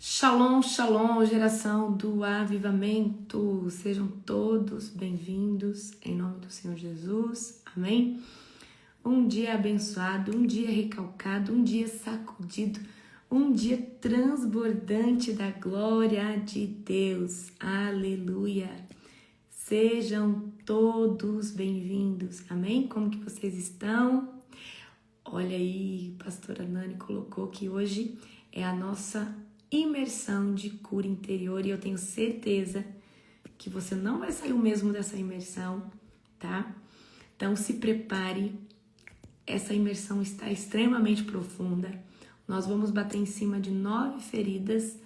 Shalom, shalom, geração do avivamento. Sejam todos bem-vindos em nome do Senhor Jesus. Amém? Um dia abençoado, um dia recalcado, um dia sacudido, um dia transbordante da glória de Deus. Aleluia! Sejam todos bem-vindos. Amém? Como que vocês estão? Olha aí, pastora Nani colocou que hoje é a nossa imersão de cura interior e eu tenho certeza que você não vai sair o mesmo dessa imersão, tá? Então se prepare, essa imersão está extremamente profunda. Nós vamos bater em cima de 9 feridas,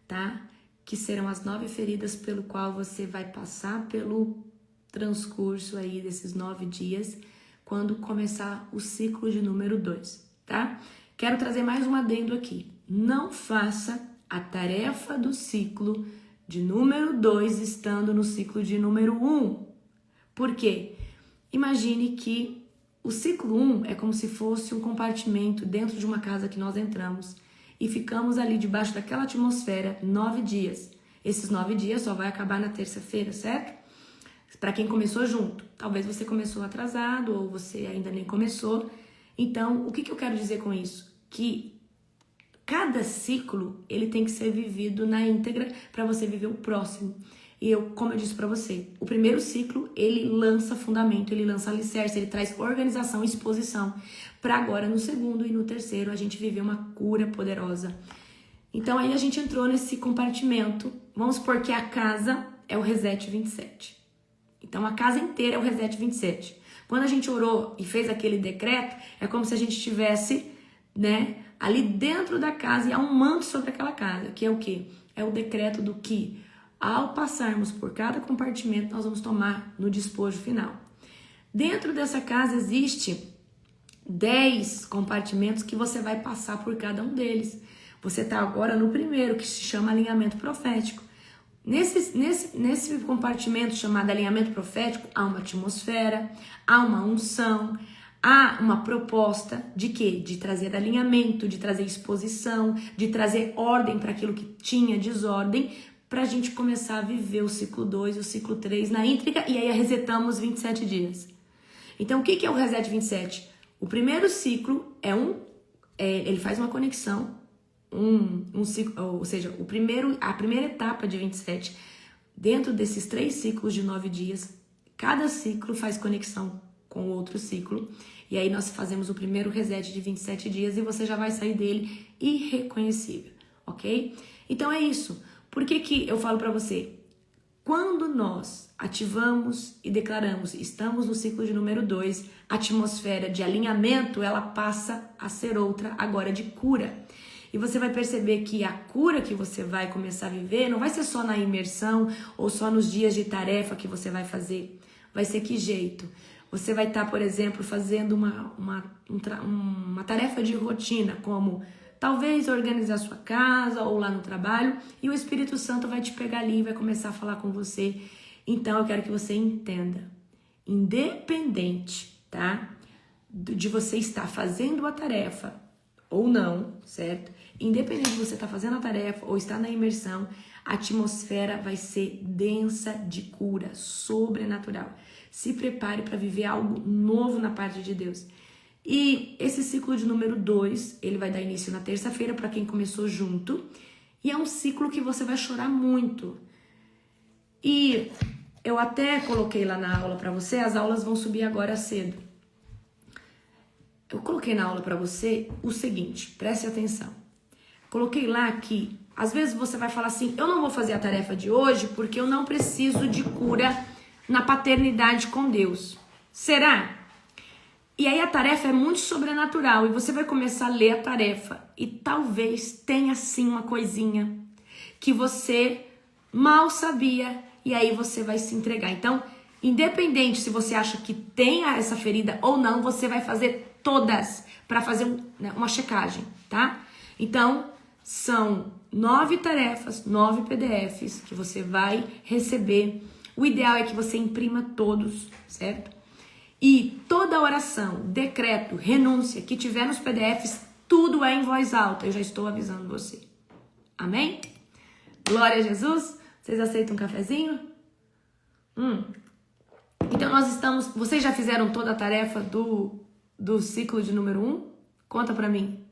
tá? Que serão as 9 feridas pelo qual você vai passar pelo transcurso aí desses 9 dias, quando começar o ciclo de número 2, tá? Quero trazer mais um adendo aqui. Não faça a tarefa do ciclo de número 2 estando no ciclo de número 1. Por quê? Imagine que o ciclo 1 é como se fosse um compartimento dentro de uma casa que nós entramos e ficamos ali debaixo daquela atmosfera 9 dias. Esses 9 dias só vai acabar na terça-feira, certo? Para quem começou junto. Talvez você começou atrasado ou você ainda nem começou. Então, o que eu quero dizer com isso? Que cada ciclo, ele tem que ser vivido na íntegra para você viver o próximo. E como eu disse para você, o primeiro ciclo, ele lança fundamento, ele lança alicerce, ele traz organização e exposição. Para agora, no segundo e no terceiro, a gente viver uma cura poderosa. Então, aí a gente entrou nesse compartimento. Vamos supor que a casa é o Reset 27. Então, a casa inteira é o Reset 27. Quando a gente orou e fez aquele decreto, é como se a gente estivesse, ali dentro da casa e há um manto sobre aquela casa, que é o quê? É o decreto do que, ao passarmos por cada compartimento, nós vamos tomar no despojo final. Dentro dessa casa existe 10 compartimentos que você vai passar por cada um deles. Você está agora no primeiro, que se chama alinhamento profético. Nesse compartimento chamado alinhamento profético, há uma atmosfera, há uma unção, há uma proposta de quê? De trazer alinhamento, de trazer exposição, de trazer ordem para aquilo que tinha desordem, para a gente começar a viver o ciclo 2 e o ciclo 3 na íntegra, e aí resetamos 27 dias. Então, o que é o Reset 27? O primeiro ciclo ele faz uma conexão, um ciclo, ou seja, a primeira etapa de 27, dentro desses 3 ciclos de 9 dias, cada ciclo faz conexão com outro ciclo, e aí nós fazemos o primeiro reset de 27 dias e você já vai sair dele irreconhecível, ok? Então é isso. Por que eu falo para você? Quando nós ativamos e declaramos, estamos no ciclo de número 2, a atmosfera de alinhamento, ela passa a ser outra agora de cura. E você vai perceber que a cura que você vai começar a viver não vai ser só na imersão ou só nos dias de tarefa que você vai fazer. Vai ser que jeito? Você vai estar, por exemplo, fazendo uma tarefa de rotina, como talvez organizar sua casa ou lá no trabalho, e o Espírito Santo vai te pegar ali e vai começar a falar com você. Então, eu quero que você entenda, independente, tá, de você estar fazendo a tarefa ou não, certo? Independente de você estar fazendo a tarefa ou estar na imersão, a atmosfera vai ser densa de cura, sobrenatural. Se prepare para viver algo novo na parte de Deus. E esse ciclo de número 2, ele vai dar início na terça-feira para quem começou junto. E é um ciclo que você vai chorar muito. E eu até coloquei lá na aula para você, as aulas vão subir agora cedo. Eu coloquei na aula para você o seguinte, preste atenção. Coloquei lá que, às vezes você vai falar assim, eu não vou fazer a tarefa de hoje porque eu não preciso de cura na paternidade com Deus. Será? E aí a tarefa é muito sobrenatural e você vai começar a ler a tarefa e talvez tenha sim uma coisinha que você mal sabia e aí você vai se entregar. Então, independente se você acha que tem essa ferida ou não, você vai fazer todas para fazer uma checagem, tá? Então, são 9 tarefas, 9 PDFs que você vai receber. O ideal é que você imprima todos, certo? E toda oração, decreto, renúncia que tiver nos PDFs, tudo é em voz alta. Eu já estou avisando você. Amém? Glória a Jesus. Vocês aceitam um cafezinho? Então vocês já fizeram toda a tarefa do ciclo de número 1? Conta pra mim.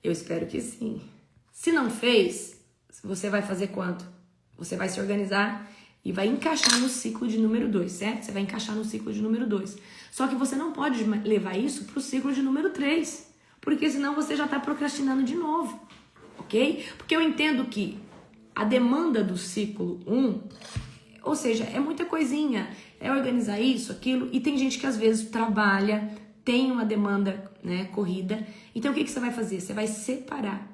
Eu espero que sim. Se não fez, você vai fazer quanto? Você vai se organizar e vai encaixar no ciclo de número 2, certo? Você vai encaixar no ciclo de número 2. Só que você não pode levar isso pro ciclo de número 3, porque senão você já tá procrastinando de novo, ok? Porque eu entendo que a demanda do ciclo 1, ou seja, é muita coisinha, é organizar isso, aquilo, e tem gente que às vezes trabalha, tem uma demanda, né, corrida. Então o que você vai fazer? Você vai separar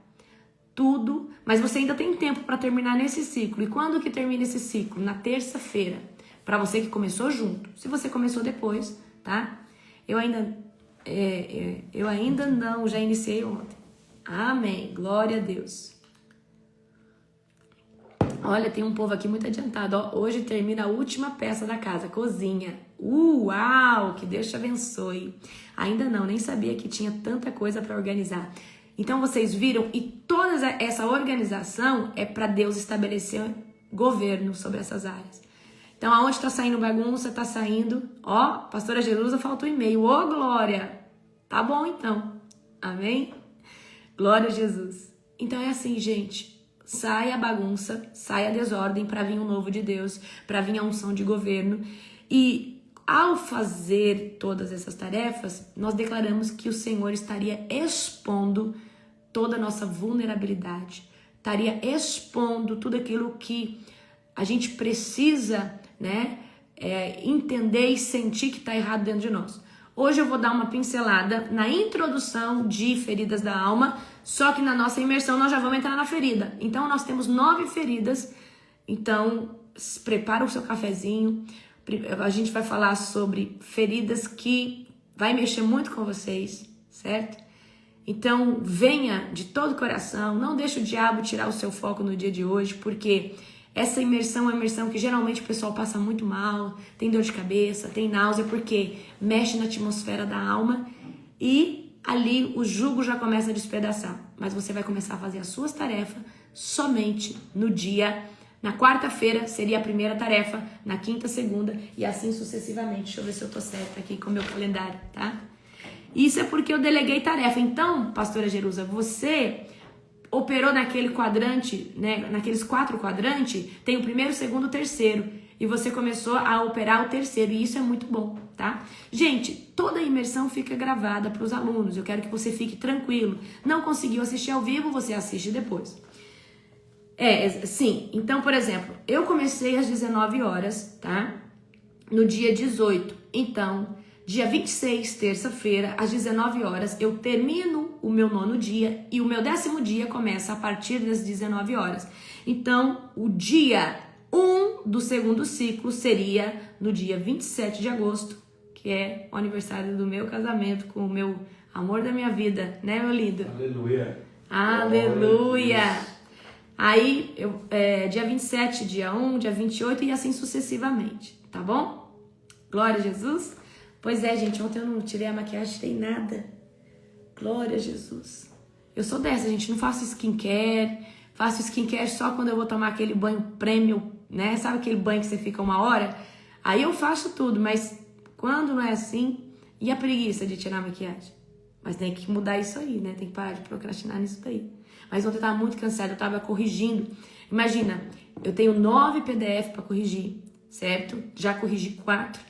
tudo, mas você ainda tem tempo para terminar nesse ciclo. E quando que termina esse ciclo? Na terça-feira, para você que começou junto. Se você começou depois, tá? Eu ainda não, já iniciei ontem. Amém, glória a Deus. Olha, tem um povo aqui muito adiantado, ó. Hoje termina a última peça da casa, cozinha. Uau, que Deus te abençoe. Ainda não, nem sabia que tinha tanta coisa para organizar. Então vocês viram, e toda essa organização é para Deus estabelecer governo sobre essas áreas. Então aonde está saindo bagunça, está saindo, ó, pastora Jerusa faltou e-mail, ô glória. Tá bom então, amém? Glória a Jesus. Então é assim, gente. Sai a bagunça, sai a desordem para vir o novo de Deus, para vir a unção de governo. E ao fazer todas essas tarefas, nós declaramos que o Senhor estaria expondo toda a nossa vulnerabilidade, estaria expondo tudo aquilo que a gente precisa, né, entender e sentir que está errado dentro de nós. Hoje eu vou dar uma pincelada na introdução de feridas da alma, só que na nossa imersão nós já vamos entrar na ferida. Então nós temos 9 feridas, então prepara o seu cafezinho, a gente vai falar sobre feridas que vai mexer muito com vocês, certo? Então venha de todo o coração, não deixe o diabo tirar o seu foco no dia de hoje, porque essa imersão é uma imersão que geralmente o pessoal passa muito mal, tem dor de cabeça, tem náusea, porque mexe na atmosfera da alma e ali o jugo já começa a despedaçar. Mas você vai começar a fazer as suas tarefas somente no dia. Na quarta-feira seria a primeira tarefa, na quinta, segunda e assim sucessivamente. Deixa eu ver se eu tô certa aqui com o meu calendário, tá? Isso é porque eu deleguei tarefa. Então, pastora Jerusa, você operou naquele quadrante, né, naqueles 4 quadrantes, tem o primeiro, o segundo, o terceiro. E você começou a operar o terceiro. E isso é muito bom, tá? Gente, toda a imersão fica gravada para os alunos. Eu quero que você fique tranquilo. Não conseguiu assistir ao vivo, você assiste depois. Sim. Então, por exemplo, eu comecei às 19 horas, tá? No dia 18. Então, dia 26, terça-feira, às 19 horas, eu termino o meu 9º dia e o meu 10º dia começa a partir das 19 horas. Então, o dia 1 do segundo ciclo seria no dia 27 de agosto, que é o aniversário do meu casamento com o meu amor da minha vida, né, meu lindo? Aleluia! Aleluia! Aí, dia 27, dia 1, dia 28 e assim sucessivamente, tá bom? Glória a Jesus! Pois é, gente, ontem eu não tirei a maquiagem, tirei nada. Glória a Jesus. Eu sou dessa, gente, não faço skincare. Faço skincare só quando eu vou tomar aquele banho premium, né? Sabe aquele banho que você fica 1 hora? Aí eu faço tudo, mas quando não é assim... E a preguiça de tirar a maquiagem? Mas tem que mudar isso aí, né? Tem que parar de procrastinar nisso daí. Mas ontem eu tava muito cansada, eu tava corrigindo. Imagina, eu tenho 9 PDF para corrigir, certo? Já corrigi 4.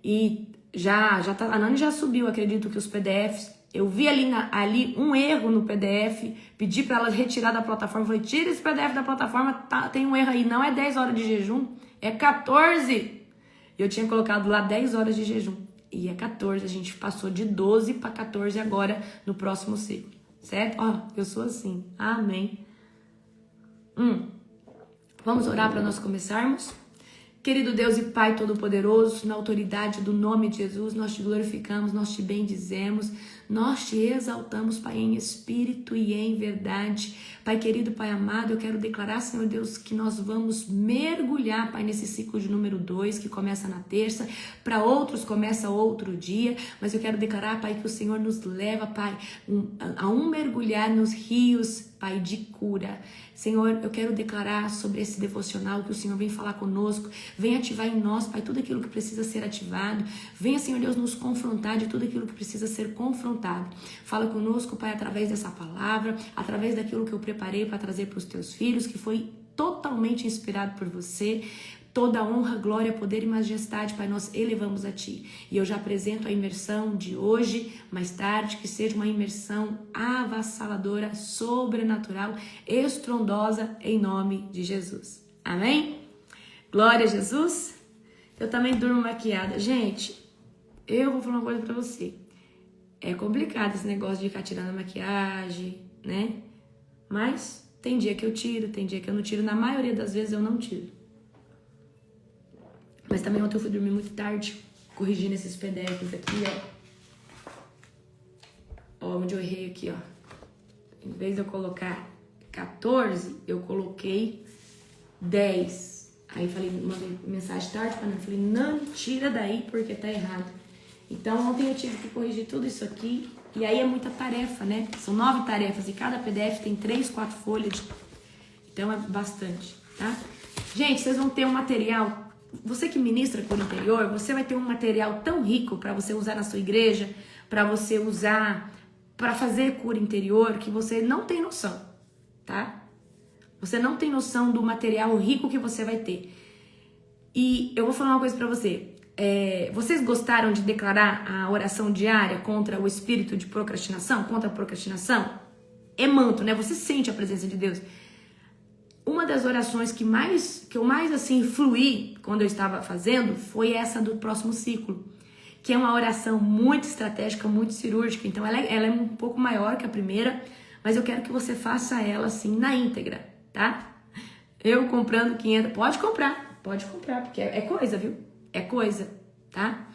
E... a Nani já subiu, acredito que os PDFs, eu vi ali um erro no PDF, pedi para ela retirar da plataforma, falei, tira esse PDF da plataforma, tem um erro aí, não é 10 horas de jejum, é 14. Eu tinha colocado lá 10 horas de jejum, e é 14, a gente passou de 12 para 14 agora no próximo ciclo, certo? Ó, eu sou assim, amém. Vamos orar para nós começarmos? Querido Deus e Pai Todo-Poderoso, na autoridade do nome de Jesus, nós te glorificamos, nós te bendizemos, nós te exaltamos, Pai, em espírito e em verdade. Pai querido, Pai amado, eu quero declarar, Senhor Deus, que nós vamos mergulhar, Pai, nesse ciclo de número 2, que começa na terça, para outros começa outro dia, mas eu quero declarar, Pai, que o Senhor nos leva, Pai, a mergulhar nos rios, Pai, de cura. Senhor, eu quero declarar sobre esse devocional que o Senhor vem falar conosco, vem ativar em nós, Pai, tudo aquilo que precisa ser ativado. Venha, Senhor Deus, nos confrontar de tudo aquilo que precisa ser confrontado. Fala conosco, Pai, através dessa palavra, através daquilo que eu preparei para trazer para os teus filhos, que foi totalmente inspirado por você. Toda honra, glória, poder e majestade, Pai, nós elevamos a Ti. E eu já apresento a imersão de hoje, mais tarde, que seja uma imersão avassaladora, sobrenatural, estrondosa, em nome de Jesus. Amém? Glória a Jesus. Eu também durmo maquiada. Gente, eu vou falar uma coisa pra você. É complicado esse negócio de ficar tirando a maquiagem, né? Mas tem dia que eu tiro, tem dia que eu não tiro. Na maioria das vezes eu não tiro. Mas também ontem eu fui dormir muito tarde, corrigindo esses PDFs aqui, ó. Onde eu errei aqui, ó. Em vez de eu colocar 14, eu coloquei 10. Aí falei, mandei mensagem tarde pra mim, falei, não, tira daí porque tá errado. Então ontem eu tive que corrigir tudo isso aqui. E aí é muita tarefa, né? São 9 tarefas e cada PDF tem 3, 4 folhas. Então é bastante, tá? Gente, vocês vão ter um material. Você que ministra cura interior, você vai ter um material tão rico para você usar na sua igreja, para você usar para fazer cura interior, que você não tem noção, tá? Você não tem noção do material rico que você vai ter. E eu vou falar uma coisa para você. Vocês gostaram de declarar a oração diária contra o espírito de procrastinação, contra a procrastinação? É manto, né? Você sente a presença de Deus. Uma das orações que eu mais assim fluí quando eu estava fazendo foi essa do próximo ciclo, que é uma oração muito estratégica, muito cirúrgica. Então ela é um pouco maior que a primeira, mas eu quero que você faça ela assim na íntegra, tá? Eu comprando 500, pode comprar, porque é coisa, viu? É coisa, tá?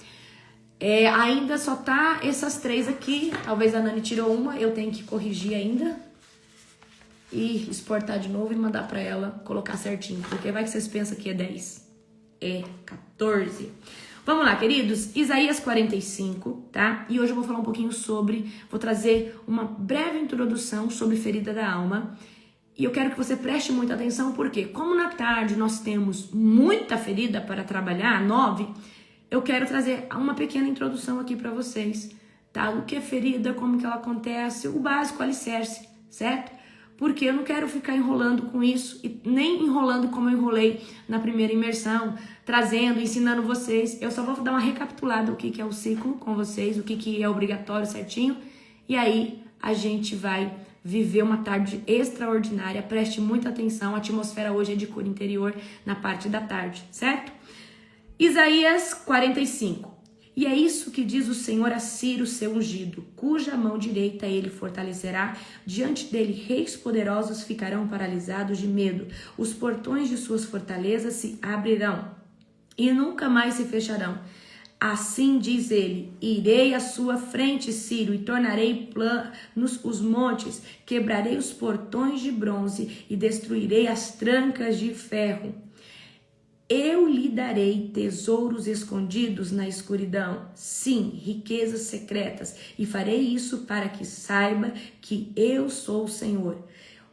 Ainda só tá essas 3 aqui, talvez a Nani tirou uma, eu tenho que corrigir ainda. E exportar de novo e mandar pra ela colocar certinho. Porque vai que vocês pensam que é 10. É 14. Vamos lá, queridos. Isaías 45, tá? E hoje eu vou falar um pouquinho vou trazer uma breve introdução sobre ferida da alma. E eu quero que você preste muita atenção, porque como na tarde nós temos muita ferida para trabalhar, 9, eu quero trazer uma pequena introdução aqui pra vocês, tá? O que é ferida, como que ela acontece, o básico, o alicerce, certo? Porque eu não quero ficar enrolando com isso, e nem enrolando como eu enrolei na primeira imersão, trazendo, ensinando vocês. Eu só vou dar uma recapitulada do que é o ciclo com vocês, o que é obrigatório certinho. E aí a gente vai viver uma tarde extraordinária. Preste muita atenção, a atmosfera hoje é de cura interior na parte da tarde, certo? Isaías 45. E é isso que diz o Senhor a Ciro, seu ungido, cuja mão direita ele fortalecerá. Diante dele, reis poderosos ficarão paralisados de medo. Os portões de suas fortalezas se abrirão e nunca mais se fecharão. Assim diz ele, irei à sua frente, Ciro, e tornarei planos os montes, quebrarei os portões de bronze e destruirei as trancas de ferro. Eu lhe darei tesouros escondidos na escuridão, sim, riquezas secretas, e farei isso para que saiba que eu sou o Senhor,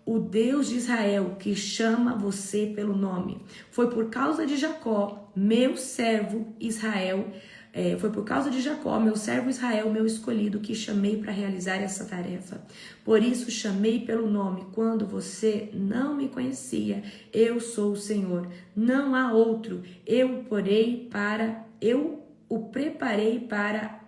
o Deus de Israel, que chama você pelo nome. Foi por causa de Jacó, meu servo Israel, meu servo Israel, meu escolhido, que chamei para realizar essa tarefa. Por isso chamei pelo nome. Quando você não me conhecia, eu sou o Senhor. Não há outro. Eu o preparei para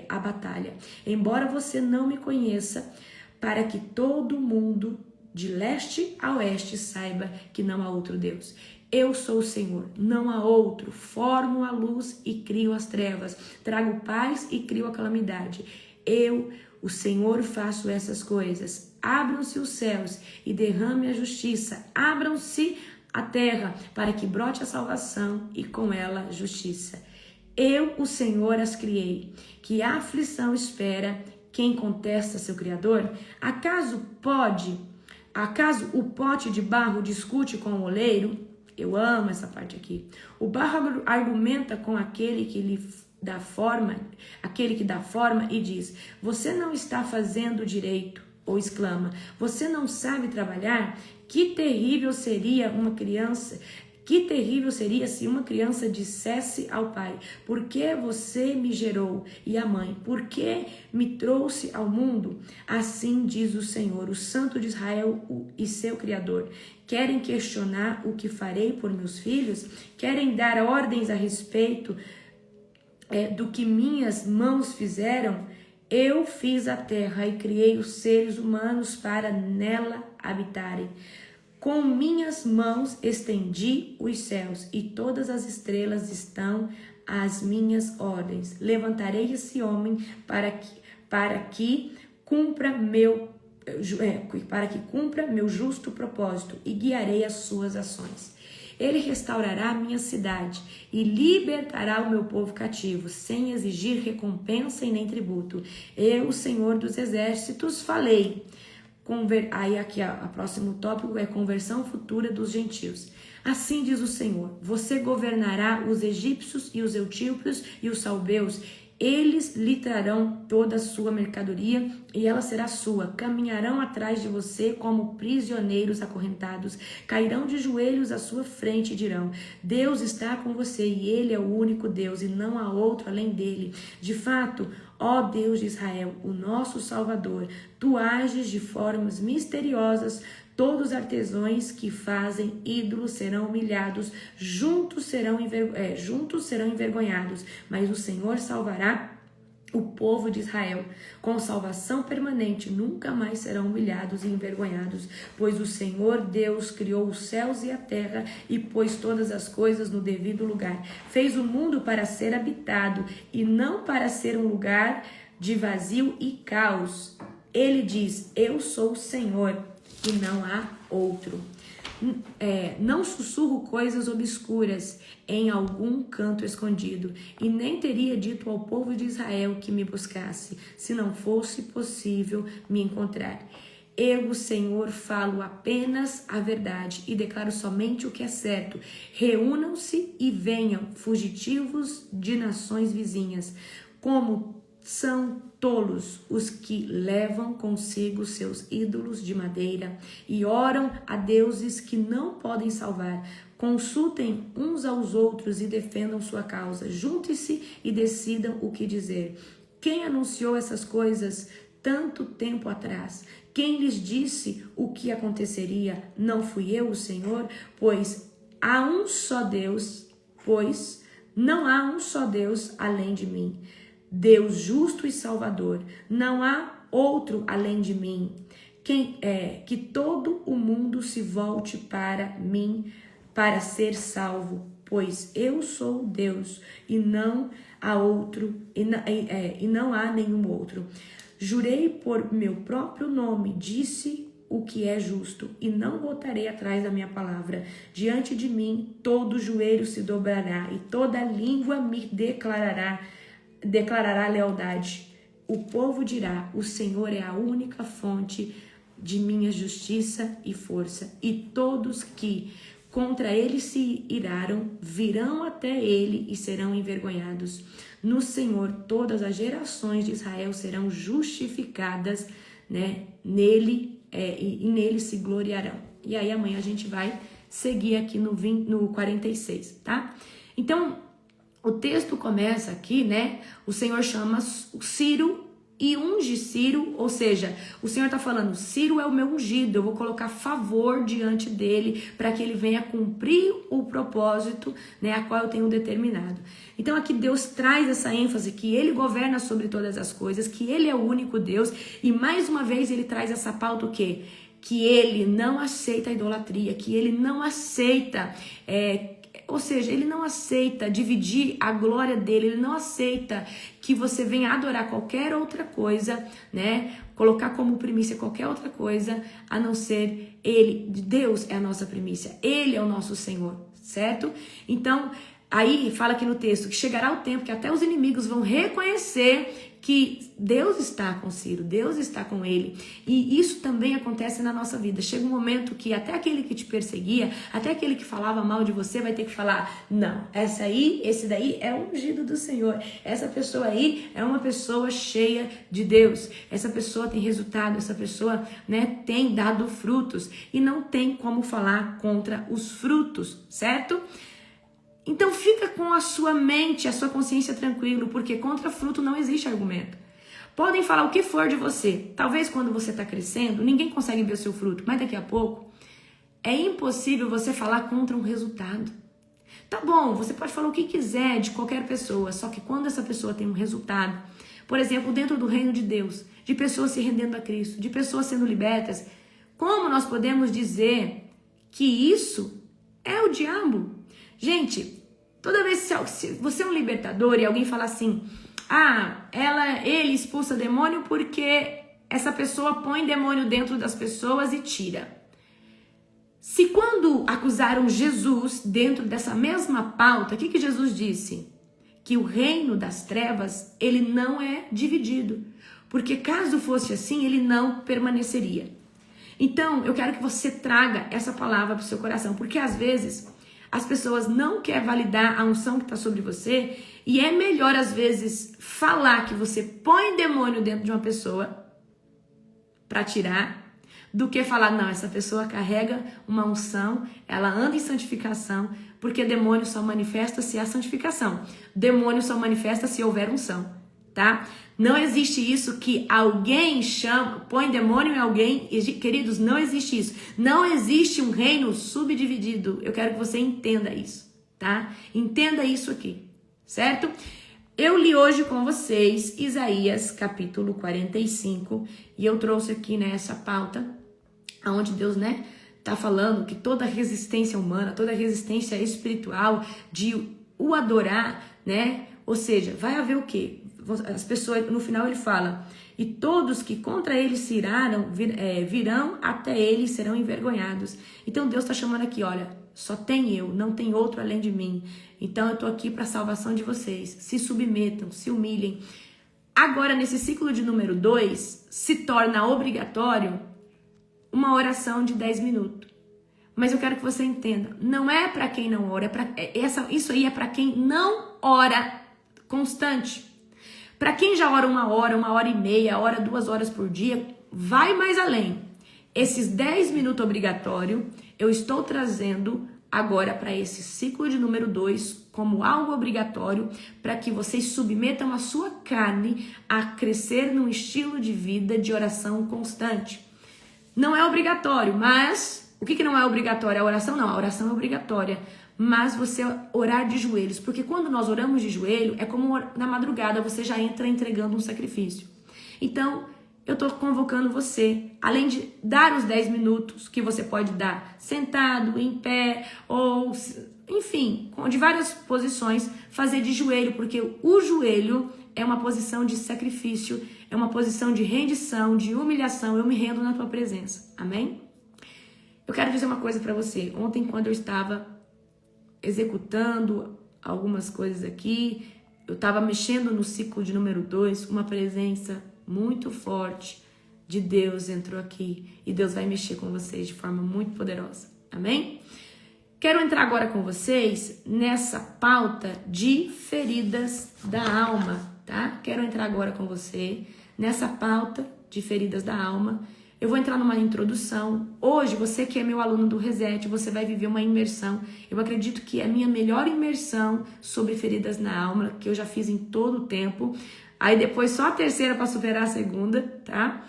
a batalha. Embora você não me conheça, para que todo mundo de leste a oeste saiba que não há outro Deus. Eu sou o Senhor, não há outro. Formo a luz e crio as trevas. Trago paz e crio a calamidade. Eu, o Senhor, faço essas coisas. Abram-se os céus e derrame a justiça. Abram-se a terra para que brote a salvação e com ela a justiça. Eu, o Senhor, as criei. Que a aflição espera quem contesta seu Criador? Acaso o pote de barro discute com o oleiro? Eu amo essa parte aqui. O barro argumenta com aquele que dá forma e diz: você não está fazendo direito. ou exclama: você não sabe trabalhar? Que terrível seria se uma criança dissesse ao pai: por que você me gerou? E à mãe: por que me trouxe ao mundo? Assim diz o Senhor, o Santo de Israel e seu Criador. Querem questionar o que farei por meus filhos? Querem dar ordens a respeito do que minhas mãos fizeram? Eu fiz a terra e criei os seres humanos para nela habitarem. Com minhas mãos estendi os céus e todas as estrelas estão às minhas ordens. Levantarei esse homem para que cumpra meu justo propósito e guiarei as suas ações. Ele restaurará a minha cidade e libertará o meu povo cativo, sem exigir recompensa e nem tributo. Eu, o Senhor dos Exércitos, falei. Aí aqui o próximo tópico é conversão futura dos gentios. Assim diz o Senhor: você governará os egípcios e os etíopes e os salbeus. Eles lhe trarão toda a sua mercadoria e ela será sua. Caminharão atrás de você como prisioneiros acorrentados. Cairão de joelhos à sua frente e dirão: Deus está com você e Ele é o único Deus e não há outro além dele. De fato, ó Deus de Israel, o nosso Salvador, tu ages de formas misteriosas. Todos os artesãos que fazem ídolos serão humilhados, juntos serão envergonhados, mas o Senhor salvará o povo de Israel. Com salvação permanente, nunca mais serão humilhados e envergonhados, pois o Senhor Deus criou os céus e a terra e pôs todas as coisas no devido lugar. Fez o mundo para ser habitado e não para ser um lugar de vazio e caos. Ele diz: eu sou o Senhor e não há outro. Não sussurro coisas obscuras em algum canto escondido, e nem teria dito ao povo de Israel que me buscasse, se não fosse possível me encontrar. Eu, o Senhor, falo apenas a verdade e declaro somente o que é certo. Reúnam-se e venham, fugitivos de nações vizinhas, como são tolos os que levam consigo seus ídolos de madeira e oram a deuses que não podem salvar. Consultem uns aos outros e defendam sua causa. Juntem-se e decidam o que dizer. Quem anunciou essas coisas tanto tempo atrás? Quem lhes disse o que aconteceria? Não fui eu, o Senhor? Pois há um só Deus, não há um só Deus além de mim. Deus justo e salvador, não há outro além de mim. Que todo o mundo se volte para mim para ser salvo, pois eu sou Deus e não há outro e não há nenhum outro. Jurei por meu próprio nome, disse o que é justo e não voltarei atrás da minha palavra. Diante de mim todo joelho se dobrará e toda língua me declarará lealdade. O povo dirá: o Senhor é a única fonte de minha justiça e força. E todos que contra ele se iraram virão até ele e serão envergonhados. No Senhor todas as gerações de Israel serão justificadas, nele e nele se gloriarão. E aí amanhã a gente vai seguir aqui no 46, tá? Então, o texto começa aqui, o Senhor chama Ciro e unge Ciro, ou seja, o Senhor está falando: Ciro é o meu ungido, eu vou colocar favor diante dele para que ele venha cumprir o propósito, a qual eu tenho determinado. Então aqui Deus traz essa ênfase que ele governa sobre todas as coisas, que ele é o único Deus, e mais uma vez ele traz essa pauta o quê? Que ele não aceita a idolatria, que ele não aceita ou seja, ele não aceita dividir a glória dele, ele não aceita que você venha adorar qualquer outra coisa, colocar como primícia qualquer outra coisa, a não ser ele. Deus é a nossa primícia, ele é o nosso Senhor, certo? Então, Aí fala aqui no texto que chegará o tempo que até os inimigos vão reconhecer que Deus está com Ciro, Deus está com ele. E isso também acontece na nossa vida. Chega um momento que até aquele que te perseguia, até aquele que falava mal de você vai ter que falar, não, esse daí é o ungido do Senhor. Essa pessoa aí é uma pessoa cheia de Deus. Essa pessoa tem resultado, essa pessoa, né, tem dado frutos. E não tem como falar contra os frutos, certo? Então fica com a sua mente, a sua consciência tranquilo, porque contra fruto não existe argumento. Podem falar o que for de você. Talvez quando você está crescendo, ninguém consegue ver o seu fruto, mas daqui a pouco é impossível você falar contra um resultado. Tá bom, você pode falar o que quiser de qualquer pessoa, só que quando essa pessoa tem um resultado, por exemplo, dentro do reino de Deus, de pessoas se rendendo a Cristo, de pessoas sendo libertas, como nós podemos dizer que isso é o diabo? Gente, toda vez que você é um libertador e alguém fala assim, ele expulsa demônio porque essa pessoa põe demônio dentro das pessoas e tira. Se quando acusaram Jesus dentro dessa mesma pauta, o que Jesus disse? Que o reino das trevas, ele não é dividido. Porque caso fosse assim, ele não permaneceria. Então, eu quero que você traga essa palavra para o seu coração, porque às vezes as pessoas não querem validar a unção que está sobre você e é melhor às vezes falar que você põe demônio dentro de uma pessoa para tirar do que falar, não, essa pessoa carrega uma unção, ela anda em santificação, porque demônio só manifesta se há santificação. Demônio só manifesta se houver unção, tá? Não existe isso que alguém põe demônio em alguém. Queridos, não existe isso. Não existe um reino subdividido. Eu quero que você entenda isso, tá? Entenda isso aqui, certo? Eu li hoje com vocês Isaías capítulo 45 e eu trouxe aqui nessa pauta onde Deus, né, tá falando que toda resistência humana, toda resistência espiritual de o adorar, né, ou seja, vai haver o quê? As pessoas, no final ele fala, e todos que contra ele se iraram, virão até ele e serão envergonhados. Então Deus está chamando aqui, olha, só tem eu, não tem outro além de mim. Então eu tô aqui para a salvação de vocês. Se submetam, se humilhem. Agora, nesse ciclo de número 2, se torna obrigatório uma oração de 10 minutos. Mas eu quero que você entenda, não é para quem não ora, isso aí é para quem não ora constante. Para quem já ora 1h30, ora 2 horas por dia, vai mais além. Esses 10 minutos obrigatório, eu estou trazendo agora para esse ciclo de número 2 como algo obrigatório para que vocês submetam a sua carne a crescer num estilo de vida de oração constante. Não é obrigatório, mas o que não é obrigatório? A oração não, a oração é obrigatória. Mas você orar de joelhos, porque quando nós oramos de joelho, é como na madrugada, você já entra entregando um sacrifício. Então, eu estou convocando você, além de dar os 10 minutos que você pode dar sentado, em pé, ou enfim, de várias posições, fazer de joelho, porque o joelho é uma posição de sacrifício, é uma posição de rendição, de humilhação. Eu me rendo na tua presença, amém? Eu quero dizer uma coisa para você. Ontem, quando eu estava executando algumas coisas aqui, eu estava mexendo no ciclo de número 2, uma presença muito forte de Deus entrou aqui e Deus vai mexer com vocês de forma muito poderosa, amém? Quero entrar agora com vocês nessa pauta de feridas da alma, tá? Quero entrar agora com você nessa pauta de feridas da alma. Eu vou entrar numa introdução. Hoje, você que é meu aluno do Reset, você vai viver uma imersão. Eu acredito que é a minha melhor imersão sobre feridas na alma, que eu já fiz em todo o tempo. Aí depois só a terceira para superar a segunda, tá?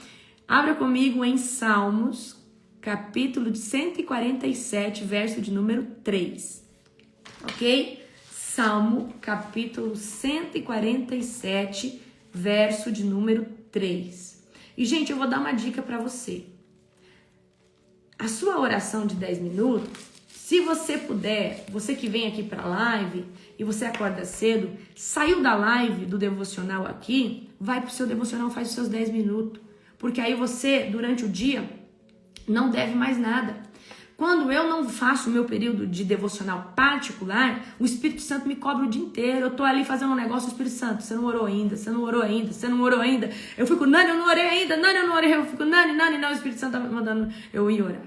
Abra comigo em Salmos, capítulo de 147, verso de número 3. Ok? Salmo, capítulo 147, verso de número 3. E, gente, eu vou dar uma dica para você. A sua oração de 10 minutos, se você puder, você que vem aqui para a live e você acorda cedo, saiu da live do devocional aqui, vai pro seu devocional, faz os seus 10 minutos. Porque aí você, durante o dia, não deve mais nada. Quando eu não faço o meu período de devocional particular, o Espírito Santo me cobra o dia inteiro. Eu tô ali fazendo um negócio, o Espírito Santo, você não orou ainda, você não orou ainda, você não orou ainda. Eu fico, Nani, eu não orei ainda, Nani, eu não orei. Eu fico, Nani, não, o Espírito Santo tá me mandando eu ir orar.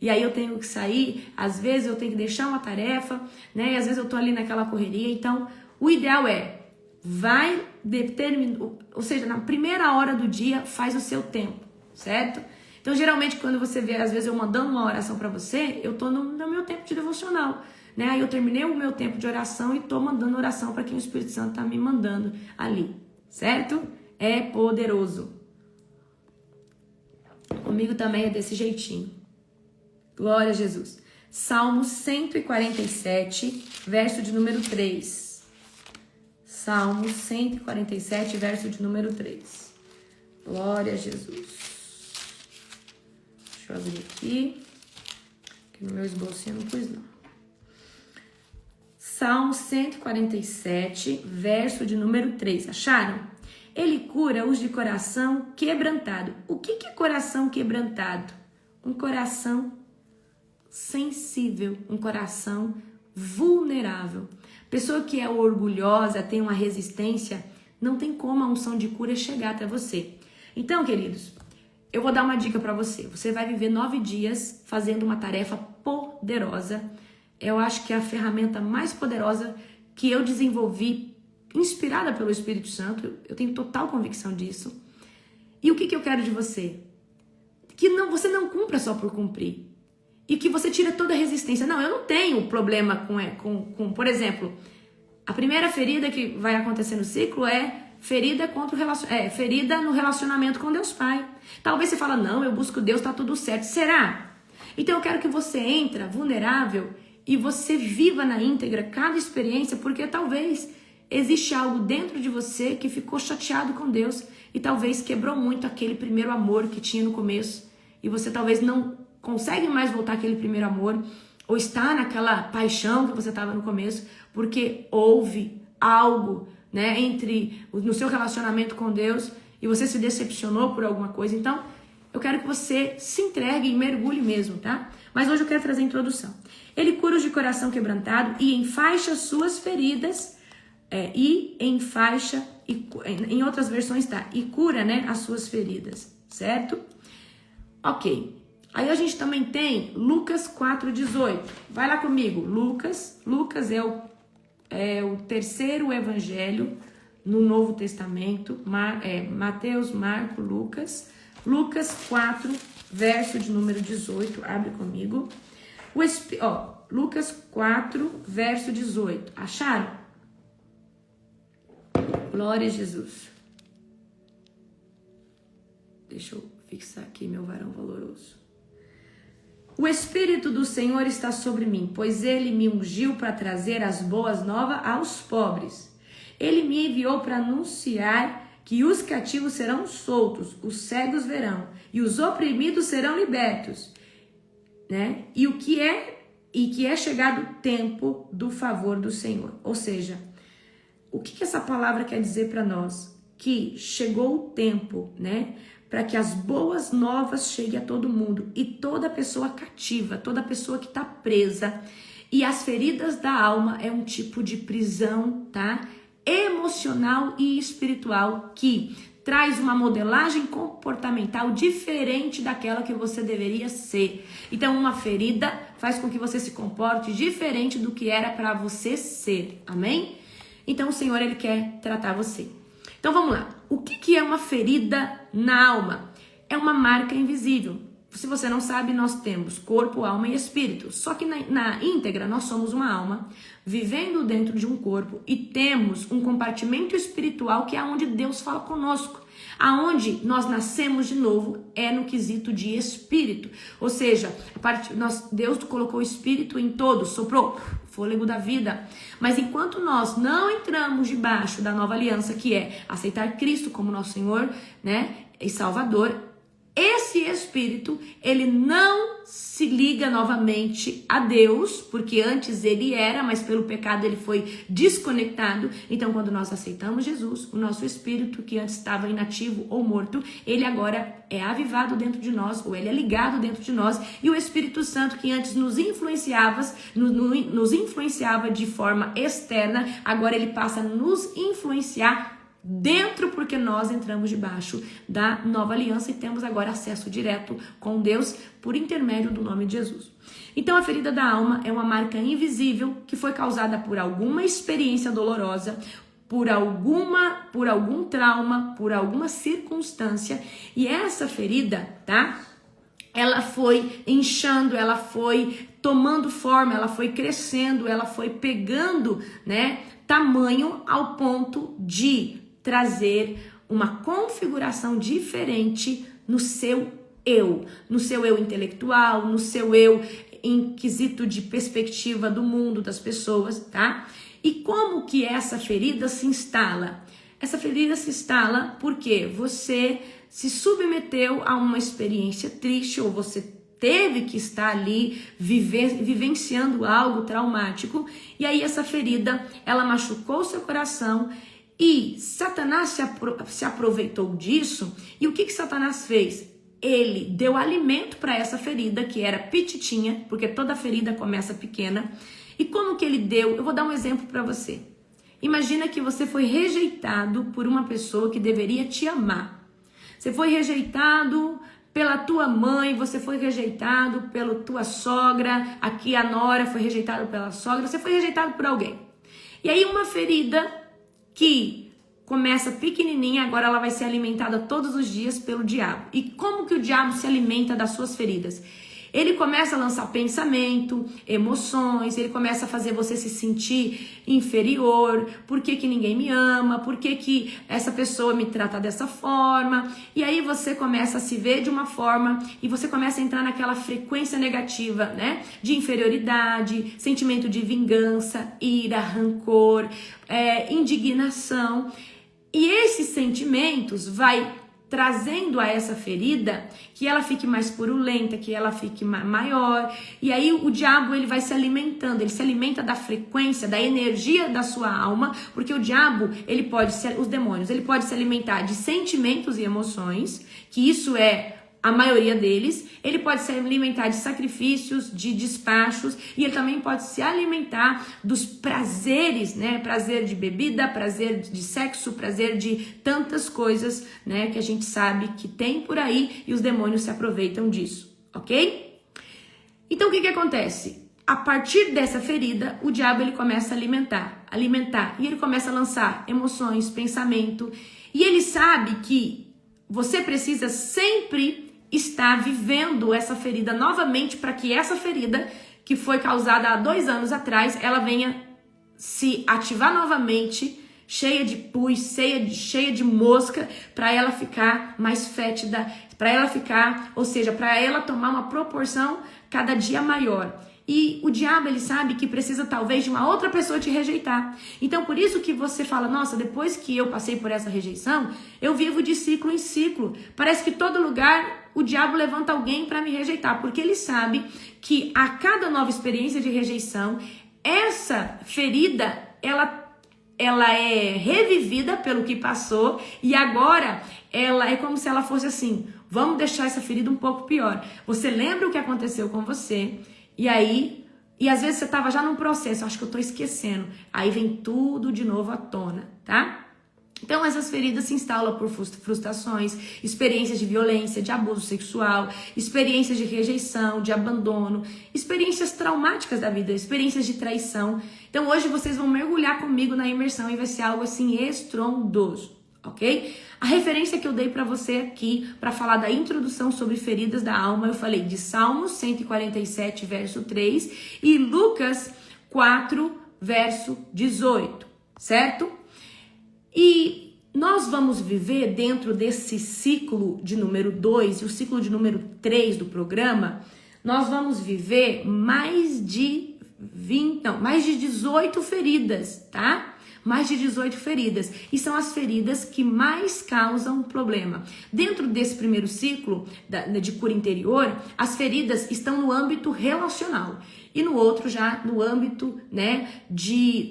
E aí eu tenho que sair, às vezes eu tenho que deixar uma tarefa, né? E às vezes eu tô ali naquela correria. Então, o ideal é, vai determinar, ou seja, na primeira hora do dia, faz o seu tempo, certo? Então, geralmente, quando você vê, às vezes eu mandando uma oração pra você, eu tô no meu tempo de devocional, né? Aí eu terminei o meu tempo de oração e tô mandando oração para quem o Espírito Santo tá me mandando ali, certo? É poderoso. Comigo também é desse jeitinho. Glória a Jesus. Salmo 147, verso de número 3. Salmo 147, verso de número 3. Glória a Jesus. Deixa eu abrir aqui. Que no meu esbocinho não pus, não. Salmo 147, verso de número 3. Acharam? Ele cura os de coração quebrantado. O que é coração quebrantado? Um coração sensível, um coração vulnerável. Pessoa que é orgulhosa, tem uma resistência, não tem como a unção de cura chegar até você. Então, queridos, eu vou dar uma dica para você. Você vai viver 9 dias fazendo uma tarefa poderosa. Eu acho que é a ferramenta mais poderosa que eu desenvolvi, inspirada pelo Espírito Santo. Eu tenho total convicção disso. E o que eu quero de você? Que você não cumpra só por cumprir. E que você tira toda a resistência. Não, eu não tenho problema com por exemplo, a primeira ferida que vai acontecer no ciclo é ferida ferida no relacionamento com Deus Pai. Talvez você fala, não, eu busco Deus, tá tudo certo. Será? Então eu quero que você entre vulnerável e você viva na íntegra cada experiência, porque talvez existe algo dentro de você que ficou chateado com Deus e talvez quebrou muito aquele primeiro amor que tinha no começo. E você talvez não consegue mais voltar àquele primeiro amor, ou está naquela paixão que você estava no começo, porque houve algo, né, no seu relacionamento com Deus e você se decepcionou por alguma coisa. Então, eu quero que você se entregue e mergulhe mesmo, tá? Mas hoje eu quero trazer a introdução. Ele cura os de coração quebrantado e enfaixa suas feridas, em outras versões tá, e cura, né, as suas feridas, certo? Ok. Aí a gente também tem Lucas 4,18. Vai lá comigo. Lucas é o terceiro evangelho no Novo Testamento. Mateus, Marcos, Lucas. Lucas 4, verso de número 18. Abre comigo. Lucas 4, verso 18. Acharam? Glória a Jesus. Deixa eu fixar aqui meu varão valoroso. O Espírito do Senhor está sobre mim, pois Ele me ungiu para trazer as boas novas aos pobres. Ele me enviou para anunciar que os cativos serão soltos, os cegos verão, e os oprimidos serão libertos, né? E que é chegado o tempo do favor do Senhor. Ou seja, o que essa palavra quer dizer para nós? Que chegou o tempo, né? Para que as boas novas cheguem a todo mundo e toda pessoa cativa, toda pessoa que está presa. E as feridas da alma é um tipo de prisão, tá? Emocional e espiritual que traz uma modelagem comportamental diferente daquela que você deveria ser. Então, uma ferida faz com que você se comporte diferente do que era para você ser. Amém? Então, o Senhor, Ele quer tratar você. Então, vamos lá. O que é uma ferida na alma? É uma marca invisível. Se você não sabe, nós temos corpo, alma e espírito. Só que na íntegra, nós somos uma alma vivendo dentro de um corpo e temos um compartimento espiritual que é onde Deus fala conosco. Aonde nós nascemos de novo é no quesito de espírito. Ou seja, Deus colocou o espírito em todos, soprou fôlego da vida. Mas enquanto nós não entramos debaixo da nova aliança, que é aceitar Cristo como nosso Senhor, né, e Salvador, esse espírito, ele não se liga novamente a Deus, porque antes ele era, mas pelo pecado ele foi desconectado. Então, quando nós aceitamos Jesus, o nosso espírito, que antes estava inativo ou morto, ele agora é avivado dentro de nós, ou ele é ligado dentro de nós, e o Espírito Santo, que antes nos influenciava de forma externa, agora ele passa a nos influenciar dentro, porque nós entramos debaixo da nova aliança e temos agora acesso direto com Deus por intermédio do nome de Jesus. Então a ferida da alma é uma marca invisível que foi causada por alguma experiência dolorosa, por algum trauma, por alguma circunstância, e essa ferida, tá? Ela foi inchando, ela foi tomando forma, ela foi crescendo, ela foi pegando, né, tamanho ao ponto de trazer uma configuração diferente no seu eu intelectual, no seu eu em quesito de perspectiva do mundo, das pessoas, tá? E como que essa ferida se instala? Essa ferida se instala porque você se submeteu a uma experiência triste, ou você teve que estar ali vivenciando algo traumático, e aí essa ferida, ela machucou seu coração, e Satanás se aproveitou disso. E o que Satanás fez? Ele deu alimento para essa ferida, que era pititinha, porque toda ferida começa pequena. E como que ele deu? Eu vou dar um exemplo para você. Imagina que você foi rejeitado por uma pessoa que deveria te amar. Você foi rejeitado pela tua mãe, você foi rejeitado pela tua sogra, aqui a nora foi rejeitada pela sogra, você foi rejeitado por alguém. E aí uma ferida que começa pequenininha, agora ela vai ser alimentada todos os dias pelo diabo. E como que o diabo se alimenta das suas feridas? Ele começa a lançar pensamento, emoções, ele começa a fazer você se sentir inferior. Por que que ninguém me ama? Por que que essa pessoa me trata dessa forma? E aí você começa a se ver de uma forma e você começa a entrar naquela frequência negativa, né? De inferioridade, sentimento de vingança, ira, rancor, indignação. E esses sentimentos vai trazendo a essa ferida que ela fique mais purulenta, que ela fique maior, e aí o diabo ele vai se alimentando, ele se alimenta da frequência, da energia da sua alma, porque o diabo, ele pode ser, os demônios, ele pode se alimentar de sentimentos e emoções, que isso é a maioria deles. Ele pode se alimentar de sacrifícios, de despachos, e ele também pode se alimentar dos prazeres, né? Prazer de bebida, prazer de sexo, prazer de tantas coisas, né? Que a gente sabe que tem por aí e os demônios se aproveitam disso, ok? Então o que acontece? A partir dessa ferida, o diabo ele começa a alimentar, e ele começa a lançar emoções, pensamento, e ele sabe que você precisa sempre estar vivendo essa ferida novamente, para que essa ferida que foi causada há 2 anos atrás, ela venha se ativar novamente, cheia de pus, cheia de mosca, para ela ficar mais fétida, para ela ficar, ou seja, para ela tomar uma proporção cada dia maior. E o diabo, ele sabe que precisa talvez de uma outra pessoa te rejeitar. Então, por isso que você fala, nossa, depois que eu passei por essa rejeição, eu vivo de ciclo em ciclo. Parece que todo lugar o diabo levanta alguém para me rejeitar, porque ele sabe que a cada nova experiência de rejeição, essa ferida, ela é revivida pelo que passou, e agora ela é como se ela fosse assim, vamos deixar essa ferida um pouco pior. Você lembra o que aconteceu com você, e às vezes você estava já num processo, acho que eu estou esquecendo, aí vem tudo de novo à tona, tá? Então essas feridas se instalam por frustrações, experiências de violência, de abuso sexual, experiências de rejeição, de abandono, experiências traumáticas da vida, experiências de traição. Então hoje vocês vão mergulhar comigo na imersão e vai ser algo assim estrondoso, ok? A referência que eu dei para você aqui, para falar da introdução sobre feridas da alma, eu falei de Salmos 147, verso 3 e Lucas 4, verso 18, certo? E nós vamos viver dentro desse ciclo de número 2 e o ciclo de número 3 do programa, nós vamos viver mais de 18 feridas, tá? mais de 18 feridas. E são as feridas que mais causam problema. Dentro desse primeiro ciclo de cura interior, as feridas estão no âmbito relacional. E no outro já no âmbito, né,